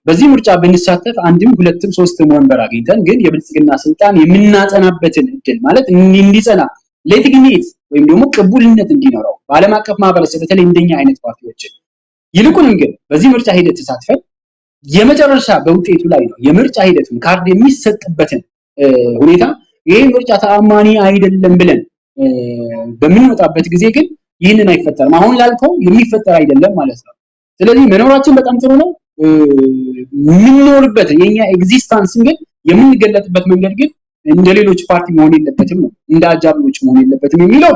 በዚህ ምርጫ ብንሳተፍ 1ም 2ም 3ም ወንበር አግኝተን ግን የብልጽግና ስልጣን የምናጸናበትን እድል ማለት እንዲጸና ሌጂቲሜት ወይም ደግሞ ቅቡልነት እንዲኖረው በዓለም አቀፍ ማህበረሰብ በተለይ እንደኛ አይነት ፓርቲዎች ይልቁንም ግን በዚህ ምርጫ ሂደት ተሳትፈን የመጨረሻ በውጤቱ ላይ ነው የምርጫ ሂደቱን ካርድ የሚሰጥበትን ሁኔታ ይሄ ምርጫ ተአማኒ አይደለም ብለን በምንወጣበት ጊዜ ግን ይህንን አይፈጠርም። አሁን ላልከው የሚፈጠር አይደለም ማለት ነው። ስለዚህ መኖራችን በጣም ጥሩ ነው። የምንኖርበት የኛ ኤግዚስተንስ ግን የምንገለጥበት መንገድ ግን እንደሌሎች ፓርቲ መሆን የለበትም ነው፣ እንደ አጃቢዎች መሆን የለበትም የሚለው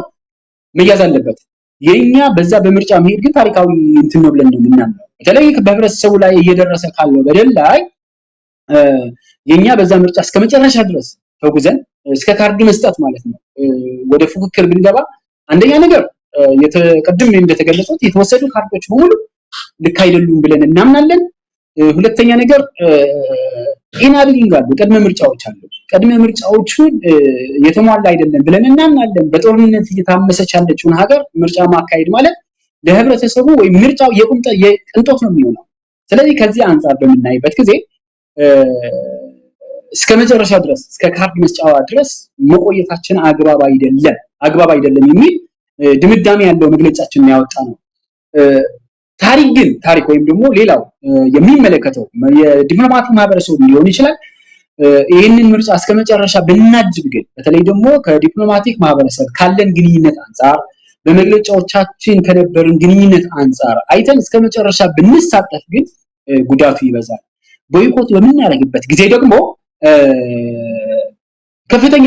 መያዝ አለበት። የኛ በዛ በምርጫ መሄድ ግን ታሪካዊ እንትን ነው ብለን ነው የምናምነው። በተለይ በህብረተሰቡ ላይ እየደረሰ ካለው በደል ላይ የኛ በዛ ምርጫ እስከመጨረሻ ድረስ ተጉዘን እስከ ካርድ መስጠት ማለት ነው ወደ ፉክክር ብንገባ አንደኛ ነገር የተቀደም እንደተገለጹት የተወሰዱ ካርዶች በሙሉ ልክ አይደሉም ብለን እናምናለን። ሁለተኛ ነገር ኢናቢሊንግ አሉ፣ ቅድመ ምርጫዎች አሉ። ቅድመ ምርጫዎቹን የተሟላ አይደለም ብለን እናምናለን። በጦርነት እየታመሰች ያለችውን ሀገር ምርጫ ማካሄድ ማለት ለህብረተሰቡ ወይ ምርጫው የቅንጦት ነው የሚሆነው። ስለዚህ ከዚህ አንፃር በምናይበት ጊዜ እስከ መጨረሻ ድረስ እስከ ካርድ መስጫዋ ድረስ መቆየታችን አግባብ አይደለም የሚል ድምዳሜ ያለው መግለጫችን ያወጣ ነው። ታሪክ ወይም ደግሞ ሌላው የሚመለከተው የዲፕሎማቲክ ማህበረሰብ ሊሆን ይችላል። ይህንን ምርጫ እስከ መጨረሻ ብናጅብ ግን በተለይ ደግሞ ከዲፕሎማቲክ ማህበረሰብ ካለን ግንኙነት አንፃር በመግለጫዎቻችን ከነበርን ግንኙነት አንፃር አይተን እስከ መጨረሻ ብንሳተፍ ግን ጉዳቱ ይበዛል። ቦይኮት በምናደርግበት ጊዜ ደግሞ ከፍተኛ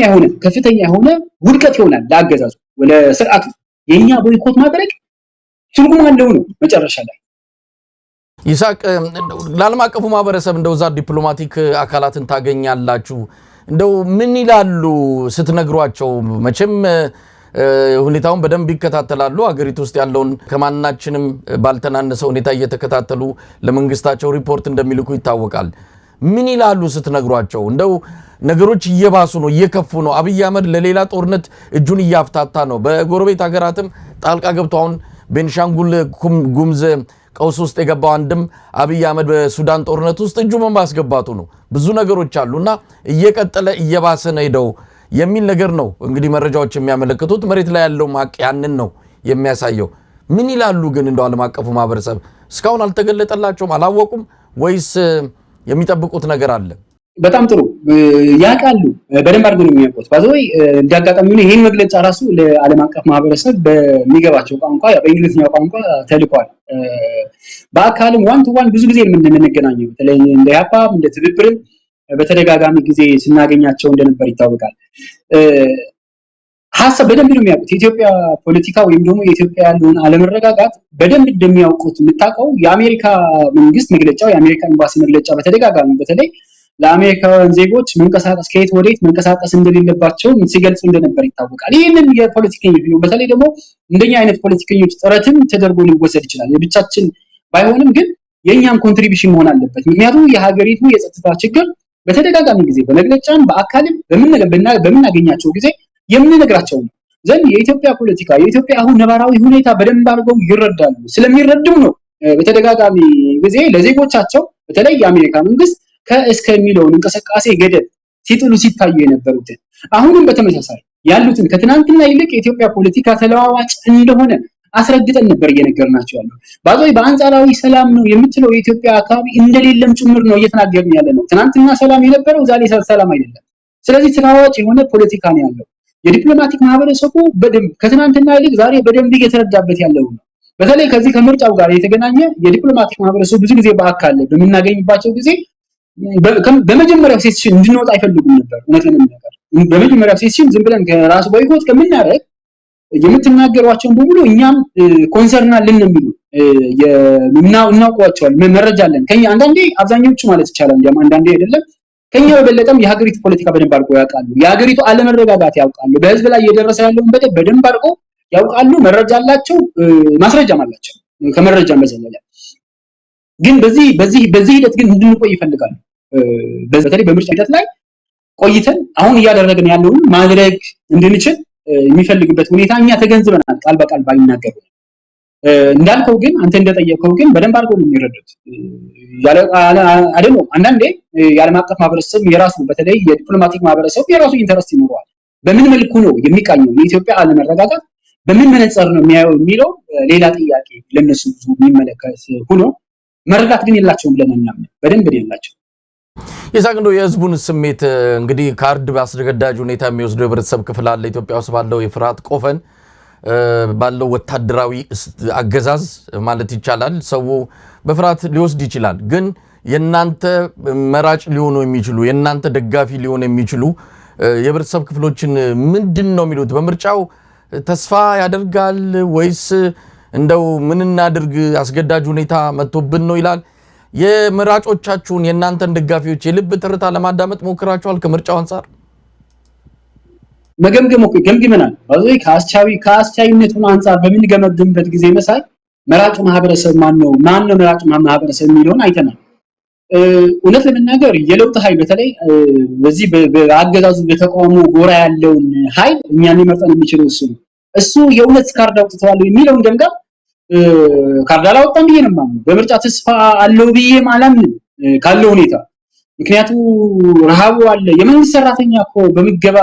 የሆነ ውድቀት ይሆናል ለአገዛዙ ወለ ስርዓቱ። የኛ ቦይኮት ማድረግ ትርጉም አለው ነው መጨረሻ ላይ። ይሳቅ ለዓለም አቀፉ ማህበረሰብ እንደው ዛ ዲፕሎማቲክ አካላትን ታገኛላችሁ እንደው ምን ይላሉ ስትነግሯቸው? መቼም ሁኔታውን በደንብ ይከታተላሉ። አገሪቱ ውስጥ ያለውን ከማናችንም ባልተናነሰ ሁኔታ እየተከታተሉ ለመንግስታቸው ሪፖርት እንደሚልኩ ይታወቃል። ምን ይላሉ ስትነግሯቸው? እንደው ነገሮች እየባሱ ነው፣ እየከፉ ነው። አብይ አህመድ ለሌላ ጦርነት እጁን እያፍታታ ነው። በጎረቤት ሀገራትም ጣልቃ ገብቶ አሁን ቤንሻንጉል ጉሙዝ ቀውስ ውስጥ የገባው አንድም አብይ አህመድ በሱዳን ጦርነት ውስጥ እጁ ማስገባቱ ነው። ብዙ ነገሮች አሉና እየቀጠለ እየባሰ ነው ሄደው የሚል ነገር ነው እንግዲህ መረጃዎች የሚያመለክቱት። መሬት ላይ ያለው ሀቅ ያንን ነው የሚያሳየው። ምን ይላሉ ግን እንደው ዓለም አቀፉ ማህበረሰብ እስካሁን አልተገለጠላቸውም? አላወቁም ወይስ የሚጠብቁት ነገር አለ? በጣም ጥሩ ያውቃሉ። በደንብ አድርገው ነው የሚያውቁት። ባዘይ እንዲያጋጣሚ ነው ይሄን መግለጫ ራሱ ለዓለም አቀፍ ማህበረሰብ በሚገባቸው ቋንቋ በእንግሊዝኛው ቋንቋ ተልኳል። በአካልም ዋን ቱ ዋን ብዙ ጊዜ የምንገናኘው በተለይ እንደ ኢህአፓ እንደ ትብብርም በተደጋጋሚ ጊዜ ስናገኛቸው እንደነበር ይታወቃል። ሐሳብ በደንብ ነው የሚያውቁት። የኢትዮጵያ ፖለቲካ ወይም ደግሞ የኢትዮጵያ ያለውን አለመረጋጋት በደንብ እንደሚያውቁት የምታውቀው የአሜሪካ መንግስት መግለጫው የአሜሪካ ኤምባሲ መግለጫ በተደጋጋሚ በተለይ ለአሜሪካውያን ዜጎች መንቀሳቀስ ከየት ወዴት መንቀሳቀስ እንደሌለባቸው ሲገልጹ እንደነበር ይታወቃል። ይህንን የፖለቲከኞች ነው በተለይ ደግሞ እንደኛ አይነት ፖለቲከኞች ጥረትም ተደርጎ ሊወሰድ ይችላል። የብቻችን ባይሆንም ግን የኛም ኮንትሪቢዩሽን መሆን አለበት። ምክንያቱም የሀገሪቱ የጸጥታ ችግር በተደጋጋሚ ጊዜ በመግለጫም በአካልም በምናገኛቸው ጊዜ የምንነግራቸው ነው። ዘንድ የኢትዮጵያ ፖለቲካ የኢትዮጵያ አሁን ነባራዊ ሁኔታ በደንብ አድርገው ይረዳሉ። ስለሚረዱ ነው በተደጋጋሚ ጊዜ ለዜጎቻቸው በተለይ የአሜሪካ መንግስት ከእስከ የሚለውን እንቅስቃሴ ገደብ ሲጥሉ ሲታዩ የነበሩት። አሁንም በተመሳሳይ ያሉትን ከትናንትና ይልቅ የኢትዮጵያ ፖለቲካ ተለዋዋጭ እንደሆነ አስረግጠን ነበር እየነገርናቸው ያለው። ባዞይ በአንጻራዊ ሰላም ነው የምትለው የኢትዮጵያ አካባቢ እንደሌለም ጭምር ነው እየተናገርን ያለ ነው። ትናንትና ሰላም የነበረው ዛሬ ሰላም አይደለም። ስለዚህ ተለዋዋጭ የሆነ ፖለቲካ ነው ያለው። የዲፕሎማቲክ ማህበረሰቡ በደንብ ከትናንትና ይልቅ ዛሬ በደንብ እየተረዳበት ያለው ነው። በተለይ ከዚህ ከምርጫው ጋር የተገናኘ የዲፕሎማቲክ ማህበረሰቡ ብዙ ጊዜ በአካል በምናገኝባቸው ጊዜ በመጀመሪያው ሴሽን እንድንወጣ አይፈልጉም ነበር። እውነት ለመናገር በመጀመሪያው ሴሽን ዝም ብለን ከራሱ ቦይኮት ከምናደርግ የምትናገሯቸውን በሙሉ እኛም ኮንሰርን አለን ነው የሚሉ እናውቀዋቸዋለን፣ መረጃ አለን። ከኛ አንዳንዴ አብዛኞቹ ማለት ይቻላል እንዲያም አንዳንዴ አይደለም ከኛ በበለጠም የሀገሪቱ ፖለቲካ በደንብ አድርገው ያውቃሉ። የሀገሪቱ አለመረጋጋት ያውቃሉ። በህዝብ ላይ እየደረሰ ያለውን በደንብ አድርገው ያውቃሉ። መረጃ አላቸው፣ ማስረጃም አላቸው። ከመረጃም በዘለለ ግን በዚህ ሂደት ግን እንድንቆይ ይፈልጋሉ። በተለይ በምርጫ ሂደት ላይ ቆይተን አሁን እያደረግን ያለውን ማድረግ እንድንችል የሚፈልግበት ሁኔታ እኛ ተገንዝበናል። ቃል በቃል ባይናገሩ እንዳልከው ግን አንተ እንደጠየቀው ግን በደንብ አድርገው ነው የሚረዱት። አይደለም አንዳንዴ የዓለም አቀፍ ማህበረሰብ የራሱ በተለይ የዲፕሎማቲክ ማህበረሰብ የራሱ ኢንተረስት ይኖረዋል። በምን መልኩ ነው የሚቃኘው የኢትዮጵያ አለመረጋጋት በምን መነጽር ነው የሚያየው የሚለው ሌላ ጥያቄ ለነሱ ብዙ የሚመለከት ሆኖ መረዳት ግን የላቸውም ብለን እናምናለን። በደንብ የላቸው። የሳቅንዶ የህዝቡን ስሜት እንግዲህ ካርድ በአስገዳጅ ሁኔታ የሚወስደው የህብረተሰብ ክፍል አለ። ኢትዮጵያ ውስጥ ባለው የፍርሃት ቆፈን ባለው ወታደራዊ አገዛዝ ማለት ይቻላል ሰው በፍርሃት ሊወስድ ይችላል። ግን የናንተ መራጭ ሊሆኑ የሚችሉ የናንተ ደጋፊ ሊሆኑ የሚችሉ የህብረተሰብ ክፍሎችን ምንድን ነው የሚሉት? በምርጫው ተስፋ ያደርጋል ወይስ እንደው ምን እናድርግ አስገዳጅ ሁኔታ መጥቶብን ነው ይላል? የመራጮቻችሁን የናንተን ደጋፊዎች የልብ ትርታ ለማዳመጥ ሞክራችኋል? ከምርጫው አንፃር ገምግመናል። ባይዘይ ከአስቻይነቱን አንፃር በምንገመግምበት ጊዜ መሳይ መራጭ ማህበረሰብ ማን ነው መራጭ ማህበረሰብ የሚለውን አይተናል። እውነት ለመናገር የለውጥ ኃይል በተለይ በዚህ በአገዛዙ በተቃውሞ ጎራ ያለውን ኃይል እኛን ሊመርጠን የሚችለው እሱ የእውነት ካርድ አውጥተዋል የሚለውን ገምጋም ካርድ አላወጣም ብዬ ነው የማምነው። በምርጫ ተስፋ አለው ብዬ ማላምን ካለው ሁኔታ ምክንያቱም ረሃቡ አለ የመንግስት ሰራተኛ እኮ በመገባ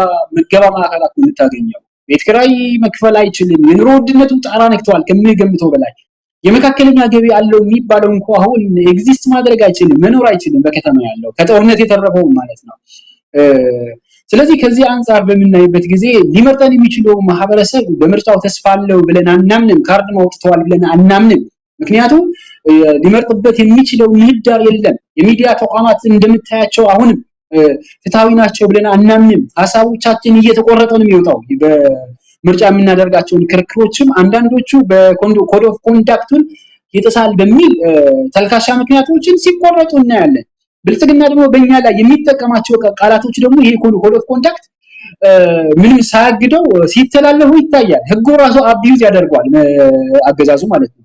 ማዕከላት ነው የምታገኘው ቤት ኪራይ መክፈል አይችልም የኑሮ ውድነቱ ጣራ ነክቷል ከሚገምተው በላይ የመካከለኛ ገቢ አለው የሚባለው እንኳን አሁን ኤግዚስት ማድረግ አይችልም መኖር አይችልም በከተማ ያለው ከጦርነት የተረፈው ማለት ነው ስለዚህ ከዚህ አንፃር በመናይበት ጊዜ ሊመርጠን የሚችለው ማህበረሰብ በምርጫው ተስፋ አለው ብለን አናምንም ካርድ ማውጥተዋል ብለን አናምንም ምክንያቱም ሊመርጥበት የሚችለው ምህዳር የለም የሚዲያ ተቋማት እንደምታያቸው አሁን ፍትሃዊ ናቸው ብለን አናምንም ሐሳቦቻችን እየተቆረጠ ነው የሚወጣው በምርጫ የምናደርጋቸው ክርክሮችም አንዳንዶቹ በኮድ ኦፍ ኮንዳክቱን ይተሳል በሚል ተልካሻ ምክንያቶችን ሲቆረጡ እናያለን ብልጽግና ደግሞ በእኛ ላይ የሚጠቀማቸው ቃላቶች ደግሞ ይሄ ኮድ ኦፍ ኮንዳክት ምንም ሳያግደው ሲተላለፉ ይታያል ህጉ ራሱ አቢዩዝ ያደርጋል አገዛዙ ማለት ነው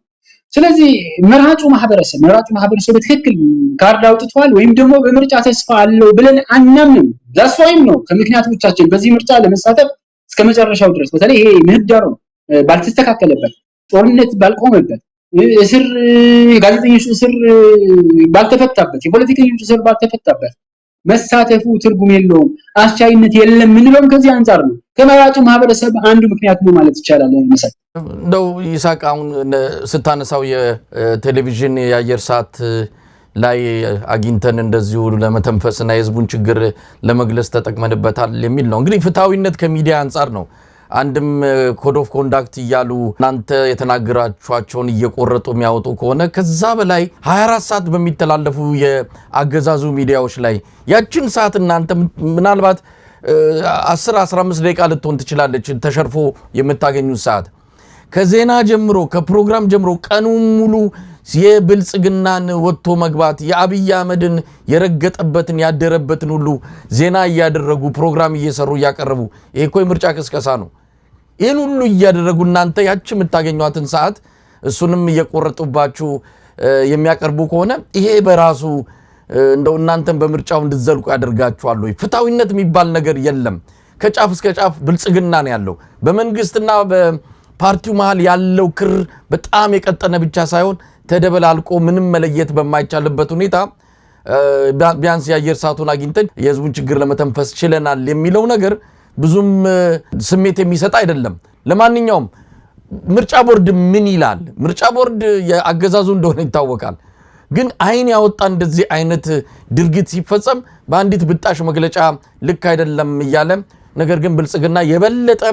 ስለዚህ መራጩ ማህበረሰብ በትክክል ካርድ አውጥቷል ወይም ደግሞ በምርጫ ተስፋ አለው ብለን አናምንም ዛስዋይም ነው ከምክንያቶቻችን በዚህ ምርጫ ለመሳተፍ እስከመጨረሻው ድረስ በተለይ ይሄ ምህዳሩ ባልተስተካከለበት ጦርነት ባልቆመበት እስር ጋዜጠኞች እስር ባልተፈታበት የፖለቲከኞች እስር ባልተፈታበት መሳተፉ ትርጉም የለውም አስቻይነት የለም ምንለው ከዚህ አንፃር ነው ከመራጩ ማህበረሰብ አንዱ ምክንያት ነው ማለት ይቻላል መሰል እንደው ይሳቅ አሁን ስታነሳው የቴሌቪዥን የአየር ሰዓት ላይ አግኝተን እንደዚሁ ለመተንፈስና የህዝቡን ችግር ለመግለጽ ተጠቅመንበታል የሚል ነው እንግዲህ ፍትሃዊነት ከሚዲያ አንፃር ነው አንድም ኮድ ኦፍ ኮንዳክት ይያሉ እናንተ የተናገራችኋቸውን እየቆረጡ የሚያወጡ ከሆነ ከዛ በላይ 24 ሰዓት በሚተላለፉ የአገዛዙ ሚዲያዎች ላይ ያችን ሰዓት እናንተ ምናልባት 10-15 ደቂቃ ልትሆን ትችላለች ተሸርፎ የምታገኙት ሰዓት ከዜና ጀምሮ ከፕሮግራም ጀምሮ ቀኑን ሙሉ የብልጽግናን ወጥቶ መግባት የአብይ አህመድን የረገጠበትን ያደረበትን ሁሉ ዜና እያደረጉ ፕሮግራም እየሰሩ ያቀርቡ ይሄ እኮ የምርጫ ቅስቀሳ ነው ይሄን ሁሉ እያደረጉ እናንተ ያቺ የምታገኙአትን ሰዓት እሱንም እየቆረጡባችሁ የሚያቀርቡ ከሆነ ይሄ በራሱ እንደው እናንተን በምርጫው እንድትዘልቁ ያደርጋችኋል ወይ ፍትሃዊነት የሚባል ነገር የለም ከጫፍ እስከ ጫፍ ብልጽግና ነው ያለው በመንግስትና በፓርቲው መሃል ያለው ክር በጣም የቀጠነ ብቻ ሳይሆን ተደበላልቆ ምንም መለየት በማይቻልበት ሁኔታ ቢያንስ የአየር ሰዓቱን አግኝተን የህዝቡን ችግር ለመተንፈስ ችለናል የሚለው ነገር ብዙም ስሜት የሚሰጥ አይደለም ለማንኛውም ምርጫ ቦርድ ምን ይላል ምርጫ ቦርድ የአገዛዙ እንደሆነ ይታወቃል ግን አይን ያወጣ እንደዚህ አይነት ድርጊት ሲፈጸም በአንዲት ብጣሽ መግለጫ ልክ አይደለም ይያለ ነገር ግን ብልጽግና የበለጠ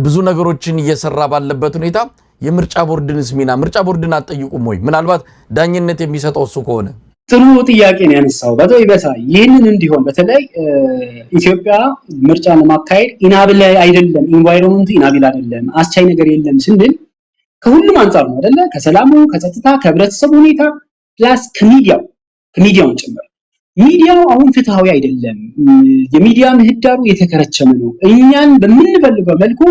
ብዙ ነገሮችን እየሰራ ባለበት ሁኔታ የምርጫ ቦርድንስ ሚና ምርጫ ቦርድን አጠይቁም ወይ ምናልባት ዳኝነት የሚሰጠው እሱ ከሆነ ጥሩ ጥያቄ ነው ያነሳው በተለይ ይሄንን እንዲሆን በተለይ ኢትዮጵያ ምርጫ ለማካሄድ ኢናብል አይደለም ኢንቫይሮንመንቱ ኢናብል አይደለም አስቻይ ነገር የለም ስንል ከሁሉም አንፃር ነው አይደለ ከሰላሙ ከጸጥታ ከህብረተሰቡ ሁኔታ ፕላስ ከሚዲያው ጭምር ሚዲያው አሁን ፍትሃዊ አይደለም የሚዲያ ምህዳሩ የተከረቸመ ነው እኛን በምንፈልገው መልኩ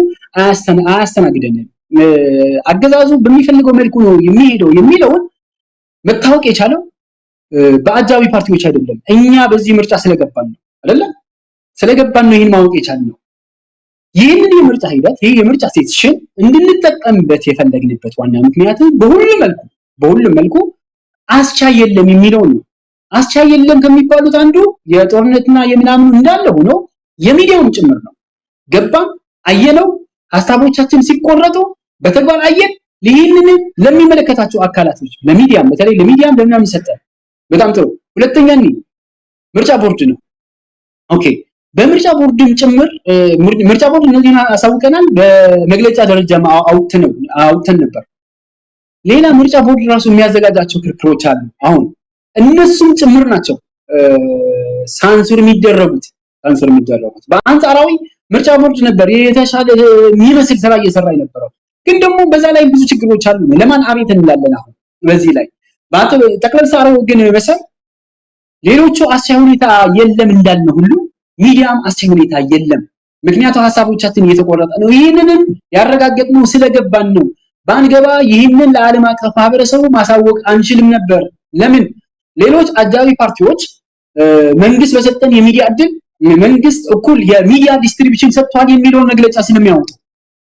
አያስተናግደንም አገዛዙ በሚፈልገው መልኩ ነው የሚሄደው የሚለው መታወቅ የቻለው በአጃቢ ፓርቲዎች አይደለም እኛ በዚህ ምርጫ ስለገባን ነው አይደለ ስለገባን ነው ይሄን ማወቅ የቻልነው ይሄንን የምርጫ ሂደት ይሄ የምርጫ ሴሽን እንድንጠቀምበት የፈለግንበት ዋና ምክንያቱ በሁሉም መልኩ አስቻይ የለም የሚለው ነው አስቻይ የለም ከሚባሉት አንዱ የጦርነትና የምናምኑ እንዳለ ሆኖ የሚዲያውም ጭምር ነው ገባን አየነው ሐሳቦቻችን ሲቆረጡ በተግባር አየን ለይህንን ለሚመለከታቸው አካላቶች ለሚዲያም በተለይ ለሚዲያም ለምናምን ሰጠን በጣም ጥሩ ሁለተኛ ምርጫ ቦርድ ነው ኦኬ በምርጫ ቦርድም ጭምር ምርጫ ቦርድ እነዚህን አሳውቀናል በመግለጫ ደረጃ አውጥተን ነበር ሌላ ምርጫ ቦርድ ራሱ የሚያዘጋጃቸው ክርክሮች አሉ አሁን እነሱም ጭምር ናቸው ሳንሱር የሚደረጉት በአንጻራዊ ምርጫ ቦርድ ነበር የተሻለ የሚመስል ስራ እየሰራ የነበረው ግን ደግሞ በዛ ላይ ብዙ ችግሮች አሉ ለማን አቤት እንላለን አሁን በዚህ ላይ ጠቅለል ሳረው ግን መሰል ሌሎቹ አስቻይ ሁኔታ የለም እንዳልነው ሁሉ ሚዲያም አስቻይ ሁኔታ የለም ምክንያቱም ሐሳቦቻችን እየተቆረጠ ነው ይሄንንም ያረጋግጥነው ስለገባን ነው ባንገባ ይሄንን ለዓለም አቀፍ ማህበረሰቡ ማሳወቅ አንችልም ነበር ለምን ሌሎች አጃቢ ፓርቲዎች መንግስት በሰጠን የሚዲያ እድል መንግስት እኩል የሚዲያ ዲስትሪቢዩሽን ሰጥቷል የሚለው መግለጫ ስለሚያወጡ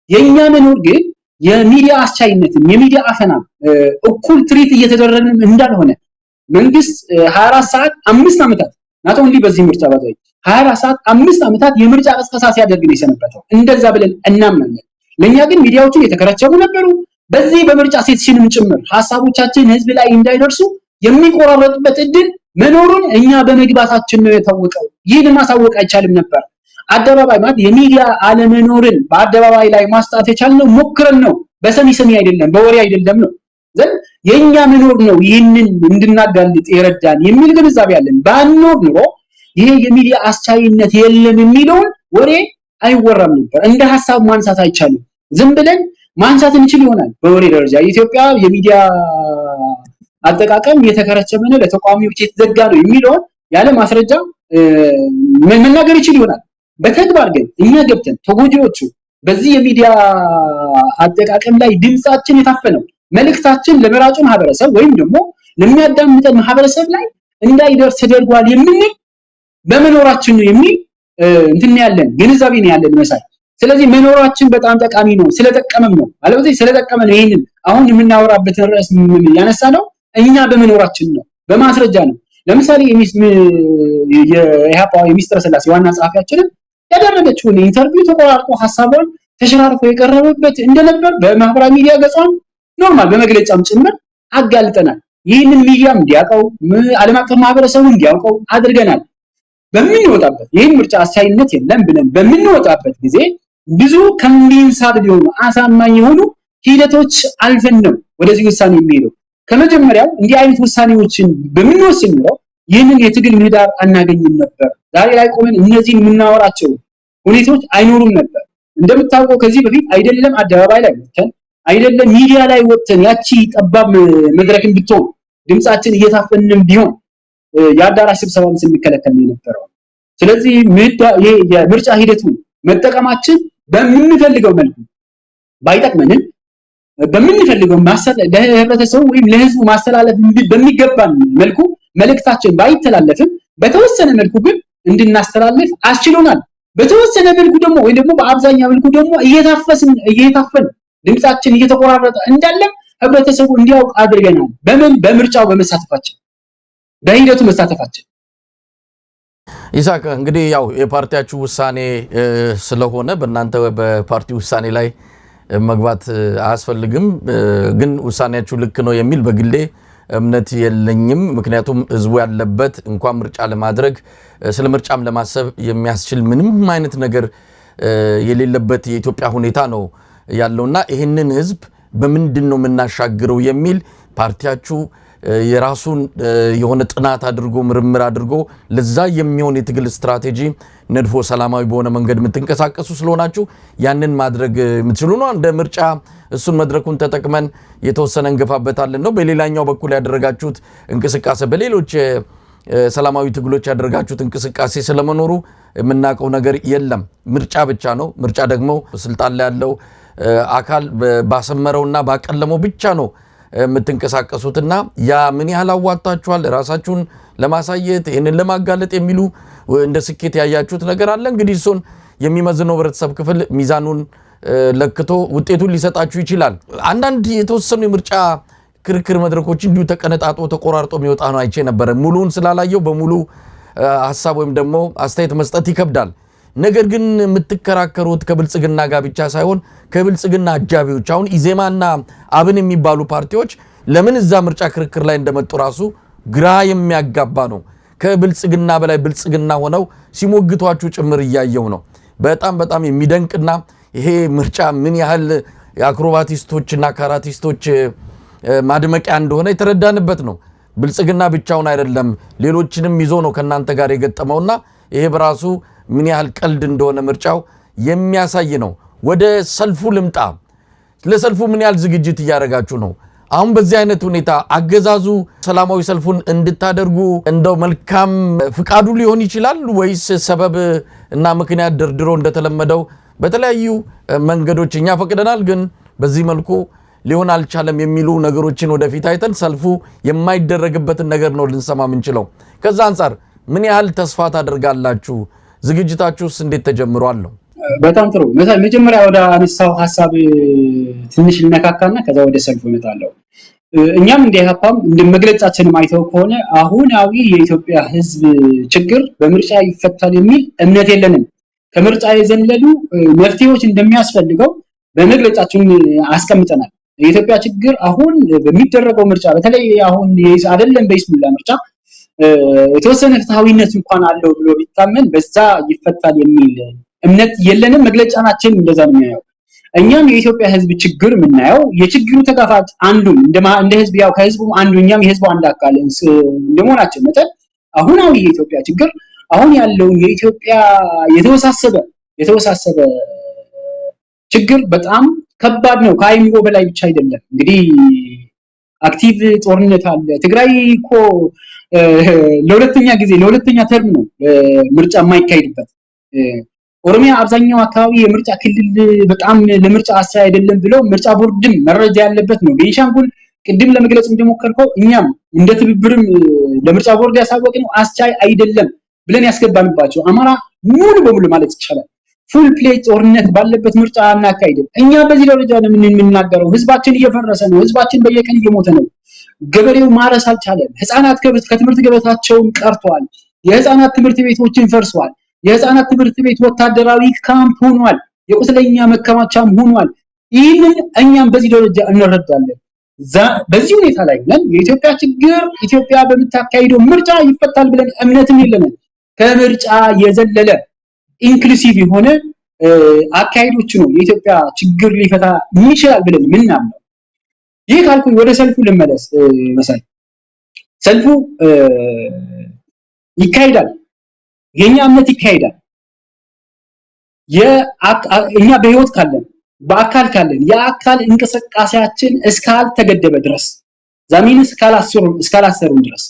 የኛ መኖር ግን የሚዲያ አስቻይነትን የሚዲያ አፈና እኩል ትሪት እየተደረገ እንዳልሆነ መንግስት 24 ሰዓት 5 ዓመታት ናቶ እንዲህ በዚህ ምርጫ ባዛይ 24 ሰዓት 5 ዓመታት የምርጫ ቅስቀሳ ሲያደርግ ነው የሰነበተው። እንደዛ ብለን እናምናለን። ለኛ ግን ሚዲያዎቹ የተከረቸሙ ነበሩ። በዚህ በምርጫ ሴክሽንም ጭምር ሐሳቦቻችን ህዝብ ላይ እንዳይደርሱ የሚቆራረጡበት እድል መኖሩን እኛ በመግባታችን ነው የታወቀው። ይህን ማሳወቅ አይቻልም ነበር። አደባባይ ማለት የሚዲያ አለመኖርን በአደባባይ ላይ ማስጣት የቻልነው ሞክረን ነው። በሰሚ አይደለም፣ በወሬ አይደለም ነው። ዘንድ የኛ መኖር ነው ይህንን እንድናጋልጥ የረዳን የሚል ግንዛቤ አለን። ባንኖር ኑሮ ይሄ የሚዲያ አስቻይነት የለም የሚለውን ወሬ አይወራም ነበር። እንደ ሐሳብ ማንሳት አይቻልም። ዝም ብለን ማንሳት እንችል ይሆናል በወሬ ደረጃ የኢትዮጵያ የሚዲያ አጠቃቀም የተከረቸመ ነው፣ ለተቋሚዎች የተዘጋ ነው የሚለውን ያለ ማስረጃ መናገር ይችል ይሆናል። በተግባር ግን እኛ ገብተን ተጎጂዎቹ በዚህ የሚዲያ አጠቃቀም ላይ ድምጻችን የታፈነው መልእክታችን ለመራጩ ማህበረሰብ ወይም ደግሞ ለሚያዳምጠን ማህበረሰብ ላይ እንዳይደርስ ተደርጓል የምንል በመኖራችን ነው የሚል እንትን ያለን ግንዛቤ ነው ያለን መሳይ። ስለዚህ መኖራችን በጣም ጠቃሚ ነው፣ ስለጠቀመም ነው አለበለዚያ ስለጠቀመ ነው ይሄንን አሁን የምናወራበት ርዕስ ያነሳ ነው። እኛ በመኖራችን ነው፣ በማስረጃ ነው። ለምሳሌ የኢህአፓ የሚኒስትር ስላሴ ዋና ጸሐፊያችንን ያደረገችውን ኢንተርቪው ተቆራርጦ ሐሳቡን ተሸራርፎ የቀረበበት እንደነበር በማህበራዊ ሚዲያ ገጻም ኖርማል በመግለጫም ጭምር አጋልጠናል። ይህንን ሚዲያም እንዲያውቀው ዓለም አቀፍ ማህበረሰቡ እንዲያውቀው አድርገናል። በምንወጣበት ይህን ምርጫ አሳይነት የለም ብለን በምንወጣበት ጊዜ ብዙ ኮንቪንሳብል የሆኑ አሳማኝ የሆኑ ሂደቶች አልፈን ነው ወደዚህ ውሳኔ የሚሄደው። ከመጀመሪያው እንዲህ አይነት ውሳኔዎችን በምንወስን ነው ይህንን የትግል ምህዳር አናገኝም ነበር። ዛሬ ላይ ቆመን እነዚህን የምናወራቸው ሁኔታዎች አይኖሩም ነበር። እንደምታውቀው ከዚህ በፊት አይደለም አደባባይ ላይ ወጥተን አይደለም ሚዲያ ላይ ወጥተን ያቺ ጠባብ መድረክን ብትሆን ድምጻችን እየታፈንም ቢሆን የአዳራሽ ስብሰባም ስንከለከል የነበረው። ስለዚህ የምርጫ ሂደቱን መጠቀማችን በምንፈልገው መልኩ ባይጠቅመንም በምንፈልገው ለህብረተሰቡ ወይም ለህዝቡ ማስተላለፍ በሚገባን መልኩ መልእክታችን ባይተላለፍም በተወሰነ መልኩ ግን እንድናስተላልፍ አስችሎናል። በተወሰነ መልኩ ደግሞ ወይ ደግሞ በአብዛኛው መልኩ ደግሞ እየታፈን ድምጻችን እየተቆራረጠ እንዳለ ህብረተሰቡ እንዲያውቅ አድርገናል። በምርጫው በመሳተፋችን በሂደቱ መሳተፋችን። ይሳቅ እንግዲህ ያው የፓርቲያችሁ ውሳኔ ስለሆነ በእናንተ በፓርቲ ውሳኔ ላይ መግባት አያስፈልግም። ግን ውሳኔያችሁ ልክ ነው የሚል በግሌ እምነት የለኝም። ምክንያቱም ህዝቡ ያለበት እንኳን ምርጫ ለማድረግ ስለ ምርጫም ለማሰብ የሚያስችል ምንም አይነት ነገር የሌለበት የኢትዮጵያ ሁኔታ ነው ያለውና ይህንን ህዝብ በምንድን ነው የምናሻግረው የሚል ፓርቲያችሁ የራሱን የሆነ ጥናት አድርጎ ምርምር አድርጎ ለዛ የሚሆን የትግል ስትራቴጂ ነድፎ ሰላማዊ በሆነ መንገድ የምትንቀሳቀሱ ስለሆናችሁ ያንን ማድረግ የምትችሉ ነው። እንደ ምርጫ እሱን መድረኩን ተጠቅመን የተወሰነ እንገፋበታለን ነው። በሌላኛው በኩል ያደረጋችሁት እንቅስቃሴ በሌሎች ሰላማዊ ትግሎች ያደረጋችሁት እንቅስቃሴ ስለመኖሩ የምናውቀው ነገር የለም። ምርጫ ብቻ ነው። ምርጫ ደግሞ ስልጣን ላይ ያለው አካል ባሰመረውና ባቀለመው ብቻ ነው የምትንቀሳቀሱትና ያ ምን ያህል አዋጣችኋል ራሳችሁን ለማሳየት ይሄንን ለማጋለጥ የሚሉ እንደ ስኬት ያያችሁት ነገር አለ? እንግዲህ እሱን የሚመዝነው ህብረተሰብ ክፍል ሚዛኑን ለክቶ ውጤቱን ሊሰጣችሁ ይችላል። አንዳንድ የተወሰኑ የምርጫ ክርክር መድረኮች እንዲሁ ተቀነጣጦ ተቆራርጦ የሚወጣ ነው አይቼ ነበር። ሙሉውን ስላላየው በሙሉ ሐሳብ ወይም ደግሞ አስተያየት መስጠት ይከብዳል። ነገር ግን የምትከራከሩት ከብልጽግና ጋር ብቻ ሳይሆን ከብልጽግና አጃቢዎች አሁን ኢዜማና አብን የሚባሉ ፓርቲዎች ለምን እዛ ምርጫ ክርክር ላይ እንደመጡ ራሱ ግራ የሚያጋባ ነው። ከብልጽግና በላይ ብልጽግና ሆነው ሲሞግቷችሁ ጭምር እያየው ነው። በጣም የሚደንቅና ይሄ ምርጫ ምን ያህል የአክሮባቲስቶችና ካራቲስቶች ማድመቂያ እንደሆነ የተረዳንበት ነው። ብልጽግና ብቻውን አይደለም ሌሎችንም ይዞ ነው ከናንተ ጋር የገጠመውና ይሄ በራሱ ምን ያህል ቀልድ እንደሆነ ምርጫው የሚያሳይ ነው። ወደ ሰልፉ ልምጣ። ለሰልፉ ምን ያህል ዝግጅት እያደረጋችሁ ነው? አሁን በዚህ አይነት ሁኔታ አገዛዙ ሰላማዊ ሰልፉን እንድታደርጉ እንደው መልካም ፍቃዱ ሊሆን ይችላል ወይስ ሰበብ እና ምክንያት ደርድሮ እንደተለመደው በተለያዩ መንገዶች እኛ ፈቅደናል ግን በዚህ መልኩ ሊሆን አልቻለም የሚሉ ነገሮችን ወደፊት አይተን ሰልፉ የማይደረግበትን ነገር ነው ልንሰማ ምንችለው? ከዛ አንፃር ምን ያህል ተስፋ ታደርጋላችሁ? ዝግጅታችሁስ እንዴት ተጀምሯል ነው? በጣም ጥሩ። መጀመሪያ ወደ አነሳው ሐሳብ ትንሽ ልነካካና ከዛ ወደ ሰልፉ እመጣለሁ። እኛም እንደ ኢህአፓም እንደ መግለጫችን ማይተው ከሆነ አሁናዊ የኢትዮጵያ ህዝብ ችግር በምርጫ ይፈታል የሚል እምነት የለንም። ከምርጫ የዘለሉ መፍትሄዎች እንደሚያስፈልገው በመግለጫችን አስቀምጠናል። የኢትዮጵያ ችግር አሁን በሚደረገው ምርጫ በተለይ አሁን አይደለም በይስሙላ ምርጫ የተወሰነ ፍትሃዊነት እንኳን አለው ብሎ ቢታመን በዛ ይፈታል የሚል እምነት የለንም። መግለጫችን እንደዛ ነው የሚያየው። እኛም የኢትዮጵያ ህዝብ ችግር የምናየው የችግሩ ተጋፋጭ አንዱም እንደ ህዝብ ያው ከህዝቡ አንዱ እኛም የህዝቡ አንድ አካል እንደመሆናችን መጠን አሁናዊ የኢትዮጵያ ችግር አሁን ያለውን የኢትዮጵያ የተወሳሰበ ችግር በጣም ከባድ ነው። ከአይምሮ በላይ ብቻ አይደለም። እንግዲህ አክቲቭ ጦርነት አለ። ትግራይ እኮ ለሁለተኛ ተርም ነው ምርጫ የማይካሄድበት። ኦሮሚያ አብዛኛው አካባቢ የምርጫ ክልል በጣም ለምርጫ አሳይ አይደለም ብለው ምርጫ ቦርድም መረጃ ያለበት ነው። ቤንሻንጉል ቅድም ለመግለጽ እንደሞከርከው እኛም እንደ ትብብርም ለምርጫ ቦርድ ያሳወቅነው አስቻይ አይደለም ብለን ያስገባንባቸው አማራ ሙሉ በሙሉ ማለት ይቻላል ፉል ፕሌይ ጦርነት ባለበት ምርጫ እናካሂድም። እኛ በዚህ ደረጃ ነው የምንናገረው። ህዝባችን እየፈረሰ ነው። ህዝባችን በየቀን እየሞተ ነው። ገበሬው ማረስ አልቻለም። ህፃናት ከትምህርት ገበታቸውን ቀርተዋል። የህፃናት ትምህርት ቤቶችን ፈርሰዋል። የህፃናት ትምህርት ቤት ወታደራዊ ካምፕ ሆኗል። የቁስለኛ መከማቻም ሆኗል። ይህንን እኛም በዚህ ደረጃ እንረዳለን። በዚህ ሁኔታ ላይ ነን። የኢትዮጵያ ችግር ኢትዮጵያ በምታካሂደው ምርጫ ይፈታል ብለን እምነትም የለንም። ከምርጫ የዘለለ ኢንክሉሲቭ የሆነ አካሄዶች ነው የኢትዮጵያ ችግር ሊፈታ ይችላል ብለን ምናምነው። ይህ ካልኩኝ ወደ ሰልፉ ልመለስ። መሳይ ሰልፉ ይካሄዳል። የኛ እምነት ይካሄዳል። እኛ በህይወት ካለን በአካል ካለን የአካል እንቅስቃሴያችን እስካልተገደበ ድረስ ዛሚን እስካላሰሩን ድረስ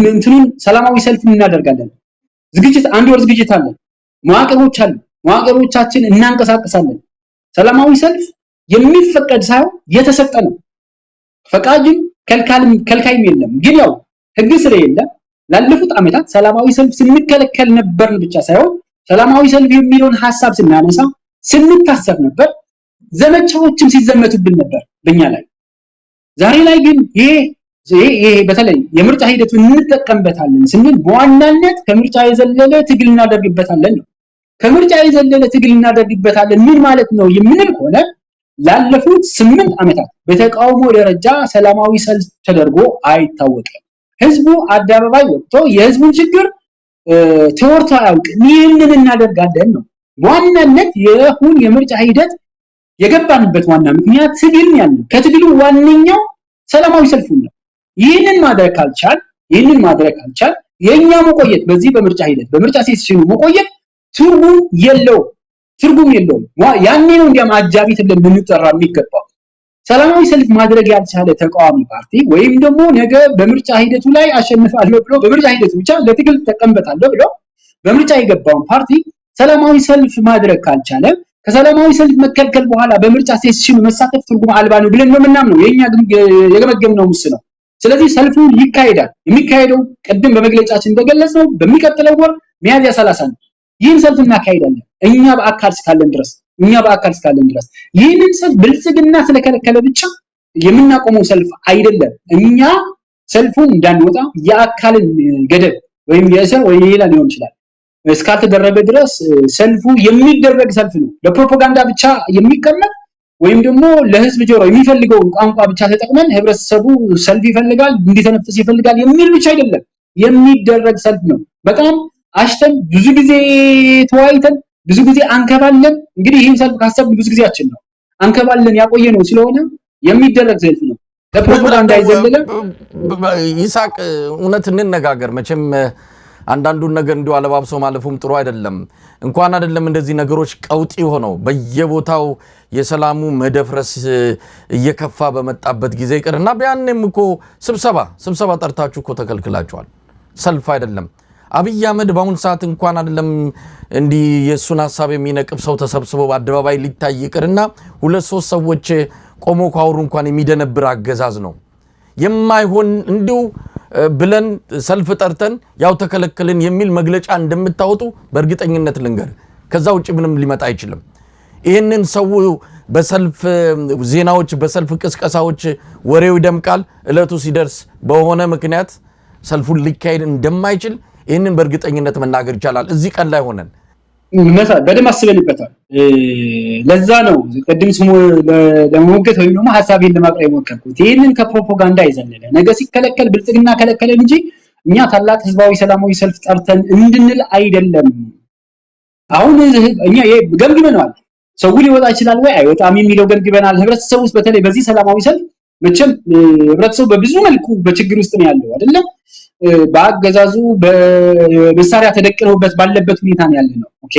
እንትኑን ሰላማዊ ሰልፍ እናደርጋለን። አንድ ወር ዝግጅት አለን። መዋቅሮች አሉ። መዋቅሮቻችን እናንቀሳቀሳለን። ሰላማዊ ሰልፍ የሚፈቀድ ሳይሆን የተሰጠ ነው። ፈቃጅም ከልካይም የለም። ግን ያው ህግ ስለሌለ ላለፉት ዓመታት ሰላማዊ ሰልፍ ስንከለከል ነበርን ብቻ ሳይሆን ሰላማዊ ሰልፍ የሚለውን ሐሳብ ስናነሳ ስንታሰር ነበር። ዘመቻዎችም ሲዘመቱብን ነበር በእኛ ላይ። ዛሬ ላይ ግን ይሄ በተለይ የምርጫ ሂደቱን እንጠቀምበታለን ስንል በዋናነት ከምርጫ የዘለለ ትግል እናደርግበታለን ነው። ከምርጫ የዘለለ ትግል እናደርግበታለን ምን ማለት ነው የምንል ከሆነ ላለፉት 8 ዓመታት በተቃውሞ ደረጃ ሰላማዊ ሰልፍ ተደርጎ አይታወቅም። ህዝቡ አደባባይ ወጥቶ የህዝቡን ችግር ተወርቶ አያውቅም። ይህንን እናደርጋለን ነው። በዋናነት የምርጫ ሂደት የገባንበት ዋና ምክንያት ትግል ያለው ከትግሉ ዋነኛው ሰላማዊ ሰልፉ ነው። ይህንን ማድረግ ካልቻል የኛ መቆየት በዚህ በምርጫ ሂደት በምርጫ ሴሽኑ መቆየት ትርጉም የለውም። ያኔ ነው እንዲያም አጃቢ ተብለን ልንጠራ የሚገባው። ሰላማዊ ሰልፍ ማድረግ ያልቻለ ተቃዋሚ ፓርቲ ወይም ደግሞ ነገ በምርጫ ሂደቱ ላይ አሸንፋለሁ ብሎ በምርጫ ሂደቱ ብቻ ለትግል ተቀምበታለሁ ብሎ በምርጫ የገባውን ፓርቲ ሰላማዊ ሰልፍ ማድረግ ካልቻለ ከሰላማዊ ሰልፍ መከልከል በኋላ በምርጫ ሴሽኑ መሳተፍ ትርጉም አልባ ነው ብለን ነው ምናምነው። የኛ ግን የገመገምነው ነው። ስለዚህ ሰልፉ ይካሄዳል። የሚካሄደው ቅድም በመግለጫችን እንደገለጽነው በሚቀጥለው ወር ሚያዝያ 30 ነው። ይህን ሰልፍ እናካሄዳለን እኛ በአካል እስካለን ድረስ። ይህንን ሰልፍ ብልጽግና ስለከለከለ ብቻ የምናቆመው ሰልፍ አይደለም። እኛ ሰልፉን እንዳንወጣ የአካልን ገደብ ወይም የእስር ወይ ሌላ ሊሆን ይችላል እስካልተደረገ ድረስ ሰልፉ የሚደረግ ሰልፍ ነው። ለፕሮፓጋንዳ ብቻ የሚቀመጥ ወይም ደግሞ ለህዝብ ጆሮ የሚፈልገውን ቋንቋ ብቻ ተጠቅመን ህብረተሰቡ ሰልፍ ይፈልጋል እንዲተነፍስ ይፈልጋል የሚል ብቻ አይደለም፣ የሚደረግ ሰልፍ ነው። በጣም አሽተን ብዙ ጊዜ ተወያይተን ብዙ ጊዜ አንከባለን። እንግዲህ ይህን ሰልፍ ካሰብን ብዙ ጊዜያችን ነው አንከባለን ያቆየነው ስለሆነ የሚደረግ ሰልፍ ነው። ለፕሮፓጋንዳ አይዘለለ። ይሳቅ እውነት እንነጋገር መቼም አንዳንዱን ነገር እንዲሁ አለባብሶ ማለፉም ጥሩ አይደለም። እንኳን አይደለም እንደዚህ ነገሮች ቀውጢ ሆነው በየቦታው የሰላሙ መደፍረስ እየከፋ በመጣበት ጊዜ ይቅርና ቢያንንም እኮ ስብሰባ ጠርታችሁ እኮ ተከልክላችኋል። ሰልፍ አይደለም። አብይ አህመድ በአሁን ሰዓት እንኳን አይደለም እንዲህ የሱን ሐሳብ የሚነቅፍ ሰው ተሰብስቦ በአደባባይ ሊታይ ይቅርና 2-3 ሰዎች ቆሞ ካወሩ እንኳን የሚደነብር አገዛዝ ነው። የማይሆን እንዲሁ ብለን ሰልፍ ጠርተን ያው ተከለከልን የሚል መግለጫ እንደምታወጡ በእርግጠኝነት ልንገር። ከዛ ውጪ ምንም ሊመጣ አይችልም። ይሄንን ሰው በሰልፍ ዜናዎች በሰልፍ ቅስቀሳዎች ወሬው ይደምቃል እለቱ ሲደርስ በሆነ ምክንያት ሰልፉን ሊካሄድ እንደማይችል ይሄንን በእርግጠኝነት መናገር ይቻላል እዚህ ቀን ላይ ሆነን በደም አስበንበታል ለዛ ነው ቀድም ስሙ ለሞገት ወይ ነው ሐሳቤን ለማቅረብ ሞከርኩት ይሄንን ከፕሮፓጋንዳ ይዘለለ ነገ ሲከለከል ብልጽግና ከለከለ እንጂ እኛ ታላቅ ህዝባዊ ሰላማዊ ሰልፍ ጠርተን እንድንል አይደለም አሁን እኛ ገምግመናል ሰው ሊወጣ ይችላል ወይ አይወጣም የሚለው ገምግመናል ህብረተሰቡ ውስጥ በተለይ በዚህ ሰላማዊ ሰልፍ መቼም ህብረተሰቡ በብዙ መልኩ በችግር ውስጥ ነው ያለው አይደለ በአገዛዙ በመሳሪያ ተደቅነውበት ባለበት ሁኔታ ነው ያለው ኦኬ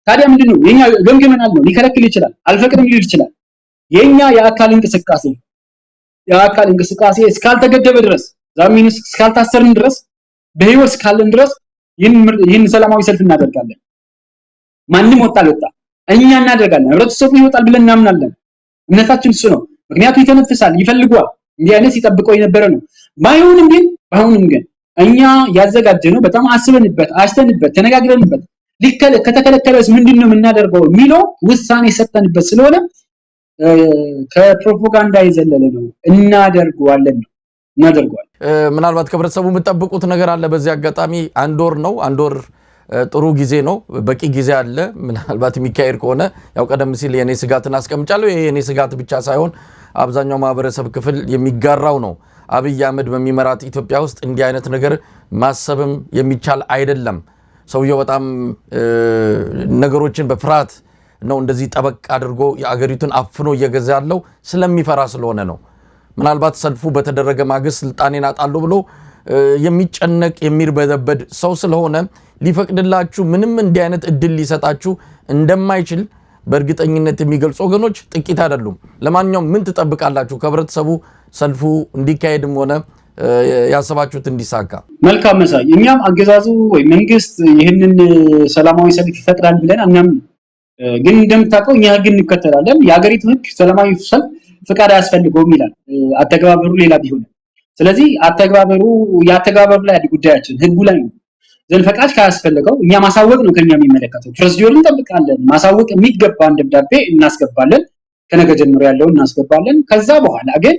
ታዲያ ምንድነው የኛ ገምግመናል ነው ሊከለክል ይችላል አልፈቅድም ሊል ይችላል የኛ የአካል እንቅስቃሴ እስካልተገደበ ድረስ ዛሚንስ እስካልታሰርን ድረስ በህይወት እስካለን ድረስ ይህን ሰላማዊ ሰልፍ እናደርጋለን ማንንም ወጣ እኛ እናደርጋለን ህብረተሰቡ ይወጣል ብለን እናምናለን እምነታችን እሱ ነው ምክንያቱም ይተነፍሳል ይፈልጓል እንዲህ አይነት ሲጠብቀው የነበረ ነው ባይሆንም ግን እኛ ያዘጋጀነው በጣም አስበንበት አስተንበት ተነጋግረንበት ከተከለከለስ ምንድነው የምናደርገው የሚለው ውሳኔ ሰጠንበት ስለሆነ ከፕሮፓጋንዳ ይዘለለ ነው እናደርጋለን ምናልባት ከህብረተሰቡ የምትጠብቁት ነገር አለ በዚህ አጋጣሚ አንድ ወር ጥሩ ጊዜ ነው በቂ ጊዜ አለ ምናልባት የሚካሄድ ከሆነ ያው ቀደም ሲል የኔ ስጋትን አስቀምጫለሁ የኔ ስጋት ብቻ ሳይሆን አብዛኛው ማህበረሰብ ክፍል የሚጋራው ነው አብይ አህመድ በሚመራት ኢትዮጵያ ውስጥ እንዲህ አይነት ነገር ማሰብም የሚቻል አይደለም ሰውየው በጣም ነገሮችን በፍርሃት ነው እንደዚህ ጠበቅ አድርጎ የአገሪቱን አፍኖ እየገዛ ያለው ስለሚፈራ ስለሆነ ነው ምናልባት ሰልፉ በተደረገ ማግስት ስልጣኔን አጣለው ብሎ የሚጨነቅ የሚርበደበድ ሰው ስለሆነ ሊፈቅድላችሁ ምንም እንዲህ አይነት እድል ሊሰጣችሁ እንደማይችል በእርግጠኝነት የሚገልጹ ወገኖች ጥቂት አይደሉም ለማንኛውም ምን ትጠብቃላችሁ ከህብረተሰቡ ሰልፉ እንዲካሄድም ሆነ ያሰባችሁት እንዲሳካ መልካም መሳይ እኛም አገዛዙ ወይ መንግስት ይሄንን ሰላማዊ ሰልፍ ይፈቅዳል ብለን አናምን ግን እንደምታውቀው እኛ ህግ እንከተላለን የሀገሪቱ ህግ ሰላማዊ ሰልፍ ፍቃድ ያስፈልገውም ይላል አተገባበሩ ሌላ ቢሆን ስለዚህ ያተገባበሩ ላይ ጉዳያችን ህጉ ላይ ነው ዘን ፈቃድ ካስፈልገው እኛ ማሳወቅ ነው ከኛ የሚመለከተው ፕሮሲጀሩን እንጠብቃለን ማሳወቅ የሚገባን ደብዳቤ እናስገባለን ከነገ ጀምሮ ያለው እናስገባለን ከዛ በኋላ ግን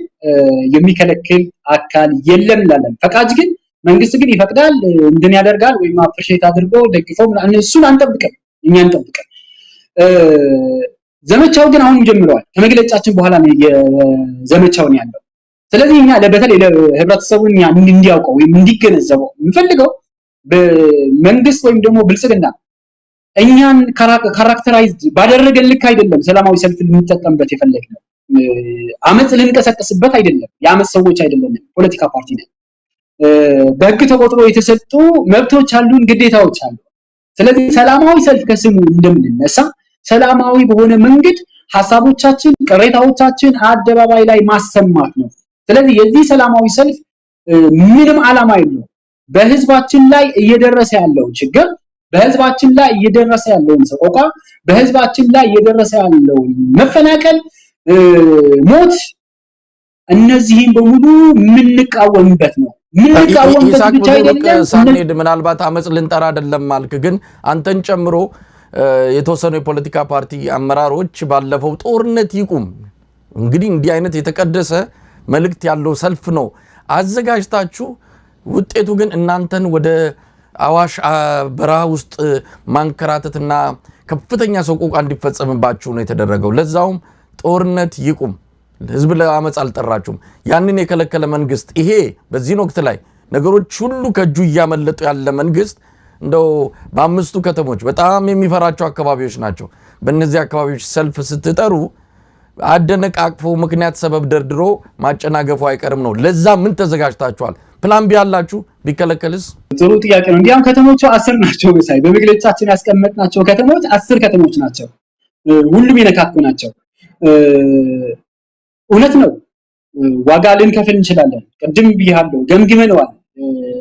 የሚከለክል አካል የለም እንላለን ፈቃድ ግን መንግስት ግን ይፈቅዳል እንደን ያደርጋል ወይ ማፕሪሼት አድርጎ ደግፈው እሱን አንጠብቅም እኛ እንጠብቀን ዘመቻው ግን አሁን ጀምሯል ከመግለጫችን በኋላ ነው የዘመቻውን ያለው ስለዚህ እኛ በተለይ ለህብረተሰቡን እንዲያውቀው ወይ እንዲገነዘበው እንፈልገው በመንግስት ወይም ደግሞ ብልጽግና እኛን ካራክተራይዝድ ባደረገን ልክ አይደለም ሰላማዊ ሰልፍ ልንጠቀምበት የፈለግነው አመጽ ልንቀሰቀስበት አይደለም የአመጽ ሰዎች አይደለም ፖለቲካ ፓርቲ ነን በህግ ተቆጥሮ የተሰጡ መብቶች አሉን ግዴታዎች አሉ ስለዚህ ሰላማዊ ሰልፍ ከስሙ እንደምንነሳ ሰላማዊ በሆነ መንገድ ሐሳቦቻችን ቅሬታዎቻችን አደባባይ ላይ ማሰማት ነው ስለዚህ የዚህ ሰላማዊ ሰልፍ ምንም ዓላማ የለውም በህዝባችን ላይ እየደረሰ ያለው ችግር በህዝባችን ላይ እየደረሰ ያለው ሰቆቃ በህዝባችን ላይ እየደረሰ ያለው መፈናቀል ሞት እነዚህን በሙሉ ምንቃወምበት ነው ምንቃወምበት ብቻ አይደለም ሳኔድ ምናልባት አመጽ ልንጠራ አይደለም ማልክ ግን አንተን ጨምሮ የተወሰኑ የፖለቲካ ፓርቲ አመራሮች ባለፈው ጦርነት ይቁም እንግዲህ እንዲህ አይነት የተቀደሰ መልእክት ያለው ሰልፍ ነው አዘጋጅታችሁ ውጤቱ ግን እናንተን ወደ አዋሽ በረሃ ውስጥ ማንከራተትና ከፍተኛ ሰቆቃ እንዲፈጸምባችሁ ነው የተደረገው ለዛውም ጦርነት ይቁም ህዝብ ለአመጽ አልጠራችሁም ያንን የከለከለ መንግስት ይሄ በዚህ ወቅት ላይ ነገሮች ሁሉ ከጁ ያመለጡ ያለ መንግስት እንደው በአምስቱ ከተሞች በጣም የሚፈራቸው አካባቢዎች ናቸው በእነዚህ አካባቢዎች ሰልፍ ስትጠሩ አደነቃቅፎ ምክንያት ሰበብ ደርድሮ ማጨናገፉ አይቀርም ነው ለዛ ምን ተዘጋጅታችኋል ፕላን ቢያላችሁ ቢከለከልስ ጥሩ ጥያቄ ነው እንዲያም ከተሞቹ 10 ናቸው መሳይ በመግለጫችን ያስቀመጥናቸው ከተሞች 10 ከተሞች ናቸው ሁሉም የነካኩ ናቸው እውነት ነው ዋጋ ልንከፍል እንችላለን ቀድም ቢያለው ገምግመነዋል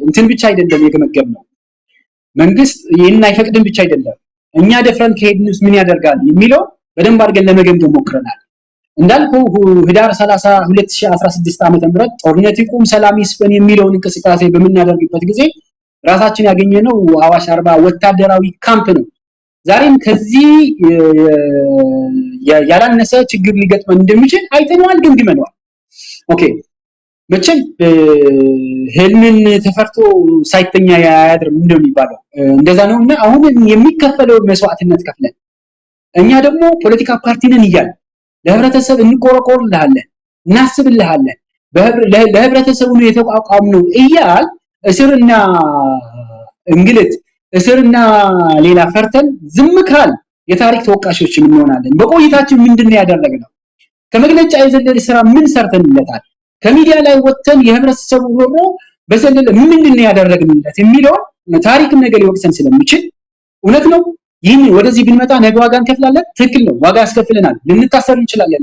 እንትን ብቻ አይደለም የገመገምነው መንግስት ይሄን አይፈቅድም ብቻ አይደለም እኛ ደፍረን ከሄድንስ ምን ያደርጋል የሚለው በደንብ አድርገን ለመገምገም ሞክረናል እንዳልኩ ህዳር 30 2016 ዓ.ም ጦርነት ይቁም ሰላም ይስፈን የሚለውን እንቅስቃሴ በመናደርግበት ጊዜ ራሳችን ያገኘነው አዋሽ 40 ወታደራዊ ካምፕ ነው ዛሬም ከዚህ ያላነሰ ችግር ሊገጥመን እንደሚችል አይተነዋል፣ ገምግመነዋል። ኦኬ መቼም ህልምን ተፈርቶ ሳይተኛ ያድር እንደሚባለው እንደዛ ነውና አሁን የሚከፈለው መስዋዕትነት ከፍለን እኛ ደግሞ ፖለቲካ ፓርቲ ነን እያልን ለህብረተሰብ እንቆረቆርልሃለን፣ እናስብልሃለን፣ ለህብረተሰቡ ነው የተቋቋምነው እያል እስርና እንግልት እስርና ሌላ ፈርተን ዝም ካል የታሪክ ተወቃሾች እንሆናለን። በቆይታችን ምንድነው ያደረግነው? ከመግለጫ የዘለለ ስራ ምን ሰርተንለታል? ከሚዲያ ላይ ወጥተን የህብረተሰቡ ሮሮ በዘለለ ምንድነው ያደረግንለት የሚለው ታሪክ ነገር ሊወቅሰን ስለሚችል እውነት ነው። ይህን ወደዚህ ብንመጣ ነገ ዋጋ እንከፍላለን። ትክክል ነው፣ ዋጋ ያስከፍለናል። ልንታሰር እንችላለን፣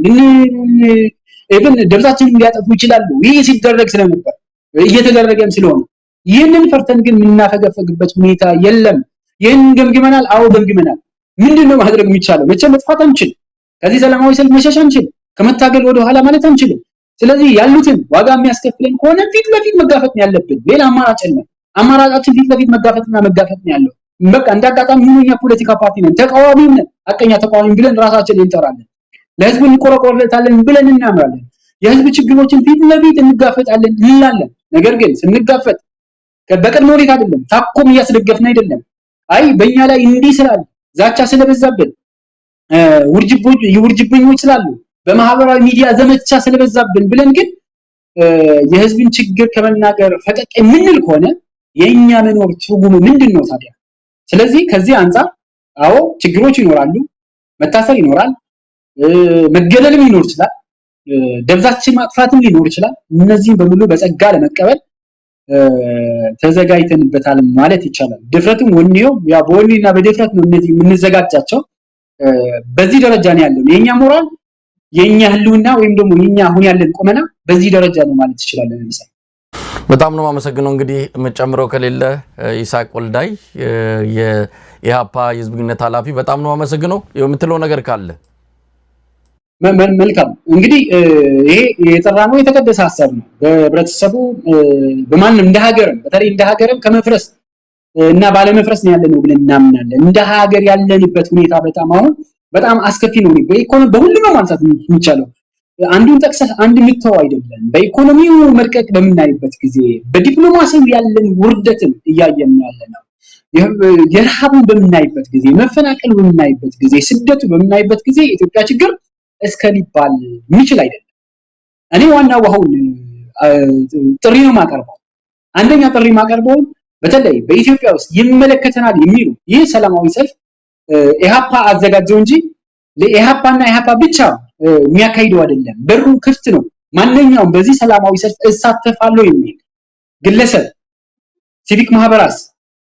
ኢቭን ደብዛችንን ሊያጠፉ ይችላሉ። ይህ ሲደረግ ስለነበር እየተደረገም ስለሆነ ይህንን ፈርተን ግን የምናፈገፈግበት ሁኔታ የለም። ይህንን ገምግመናል። አዎ ገምግመናል። ምንድነው ማድረግ የሚቻለው? መቼም መጥፋት አንችል። ከዚህ ሰላማዊ ሰልፍ መሸሽ አንችል። ከመታገል ወደ ኋላ ማለት አንችልም። ስለዚህ ያሉትን ዋጋ የሚያስከፍለን ከሆነ ፊት ለፊት መጋፈጥ ነው ያለብን። ሌላ አማራጭ የለም። አማራጫችን ፊት ለፊት መጋፈጥና መጋፈጥ ነው ያለው። በቃ እንዳጋጣሚ ሁሉኛ ፖለቲካ ፓርቲ ነን፣ ተቃዋሚም ነን። አቀኛ ተቃዋሚ ብለን ራሳችንን እንጠራለን። ለህዝብ እንቆረቆርለታለን ብለን እናምራለን። የህዝብ ችግሮችን ፊት ለፊት እንጋፈጣለን እንላለን። ነገር ግን ስንጋፈጥ በቅድመ ሁኔታ አይደለም፣ ታኮም እያስደገፍን አይደለም። አይ በእኛ ላይ እንዲህ ስላለ ዛቻ ስለበዛብን ውርጅብኞች ስላሉ በማህበራዊ ሚዲያ ዘመቻ ስለበዛብን ብለን ግን የህዝብን ችግር ከመናገር ፈቀቅ የምንል ከሆነ የኛ መኖር ትርጉሙ ምንድነው ታዲያ? ስለዚህ ከዚህ አንፃር አዎ ችግሮች ይኖራሉ፣ መታሰር ይኖራል፣ መገለልም ሊኖር ይችላል፣ ደብዛችን ማጥፋትም ሊኖር ይችላል። እነዚህን በሙሉ በጸጋ ለመቀበል ተዘጋጅተንበታል ማለት ይቻላል። ድፍረቱም ወኔው ያ በወኔና በድፍረት ነው እነዚህ የምንዘጋጃቸው። በዚህ ደረጃ ነው ያለው የኛ ሞራል፣ የኛ ህልውና ወይም ደግሞ የኛ አሁን ያለን ቁመና በዚህ ደረጃ ነው ማለት ይችላል። ለምሳሌ በጣም ነው የማመሰግነው። እንግዲህ የምጨምረው ከሌለ ይስሐቅ ወልዳይ የኢሃፓ የህዝብ ግንኙነት ኃላፊ፣ በጣም ነው የማመሰግነው። የምትለው ነገር ካለ? መልካም እንግዲህ ይሄ የጠራነው የተቀደሰ ሐሳብ ነው። በህብረተሰቡ በማንም እንደ ሀገርም በተለይ እንደ ሀገርም ከመፍረስ እና ባለመፍረስ ነው ያለነው ብለን እናምናለን። እንደ ሀገር ያለንበት ሁኔታ በጣም አስከፊ ነው። በኢኮኖሚ በሁሉም ማንሳት የሚቻለው አንዱን ጠቅሰህ አንድ ምትተው አይደለም። በኢኮኖሚው መርቀቅ በምናይበት ጊዜ በዲፕሎማሲው ያለን ውርደትን እያየን ያለነው፣ የረሃቡን በምናይበት ጊዜ፣ መፈናቀሉ በምናይበት ጊዜ፣ ስደቱ በምናይበት ጊዜ ኢትዮጵያ ችግር እስከ ሊባል የሚችል አይደለም። እኔ ዋናው አሁን ጥሪ ነው ማቀርበው። አንደኛ ጥሪ ማቀርበው በተለይ በኢትዮጵያ ውስጥ ይመለከተናል የሚሉ ይህ ሰላማዊ ሰልፍ ኢሃፓ አዘጋጀው እንጂ ለኢሃፓና ኢሃፓ ብቻ የሚያካሂደው አይደለም። በሩ ክፍት ነው። ማንኛውም በዚህ ሰላማዊ ሰልፍ እሳተፋለሁ የሚል ግለሰብ፣ ሲቪክ ማህበራት፣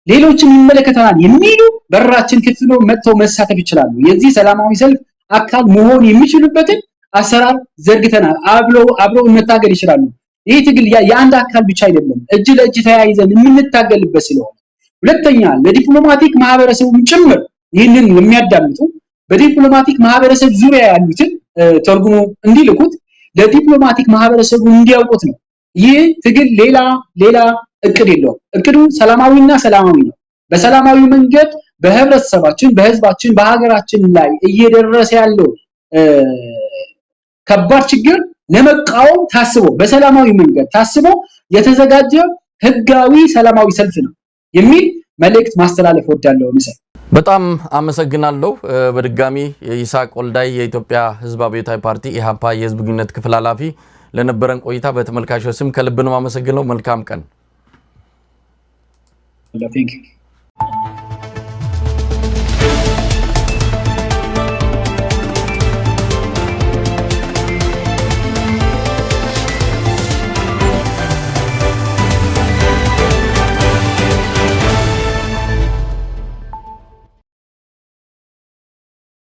ሌሎችም ይመለከተናል የሚሉ በራችን ክፍት ነው፣ መጥተው መሳተፍ ይችላሉ። የዚህ ሰላማዊ ሰልፍ አካል መሆን የሚችሉበትን አሰራር ዘርግተናል። አብረው መታገል ይችላሉ። ይህ ትግል የአንድ አካል ብቻ አይደለም፣ እጅ ለእጅ ተያይዘን የምንታገልበት ስለሆነ። ሁለተኛ ለዲፕሎማቲክ ማህበረሰቡም ጭምር ይህንን የሚያዳምጡ በዲፕሎማቲክ ማህበረሰብ ዙሪያ ያሉትን ተርጉሞ እንዲልኩት ለዲፕሎማቲክ ማህበረሰቡ እንዲያውቁት ነው። ይህ ትግል ሌላ እቅድ የለውም። እቅዱ ሰላማዊና ሰላማዊ ነው። በሰላማዊ መንገድ በህብረተሰባችን፣ በህዝባችን፣ በሀገራችን ላይ እየደረሰ ያለው ከባድ ችግር ለመቃወም ታስቦ በሰላማዊ መንገድ ታስቦ የተዘጋጀ ህጋዊ ሰላማዊ ሰልፍ ነው የሚል መልእክት ማስተላለፍ ወዳለው ምስል በጣም አመሰግናለሁ። በድጋሚ ይስሐቅ ወልዳይ የኢትዮጵያ ህዝብ አብዮታዊ ፓርቲ ኢሃፓ የህዝብ ግንኙነት ክፍል ኃላፊ ለነበረን ቆይታ በተመልካቾች ስም ከልብ ነው አመሰግናለሁ። መልካም ቀን።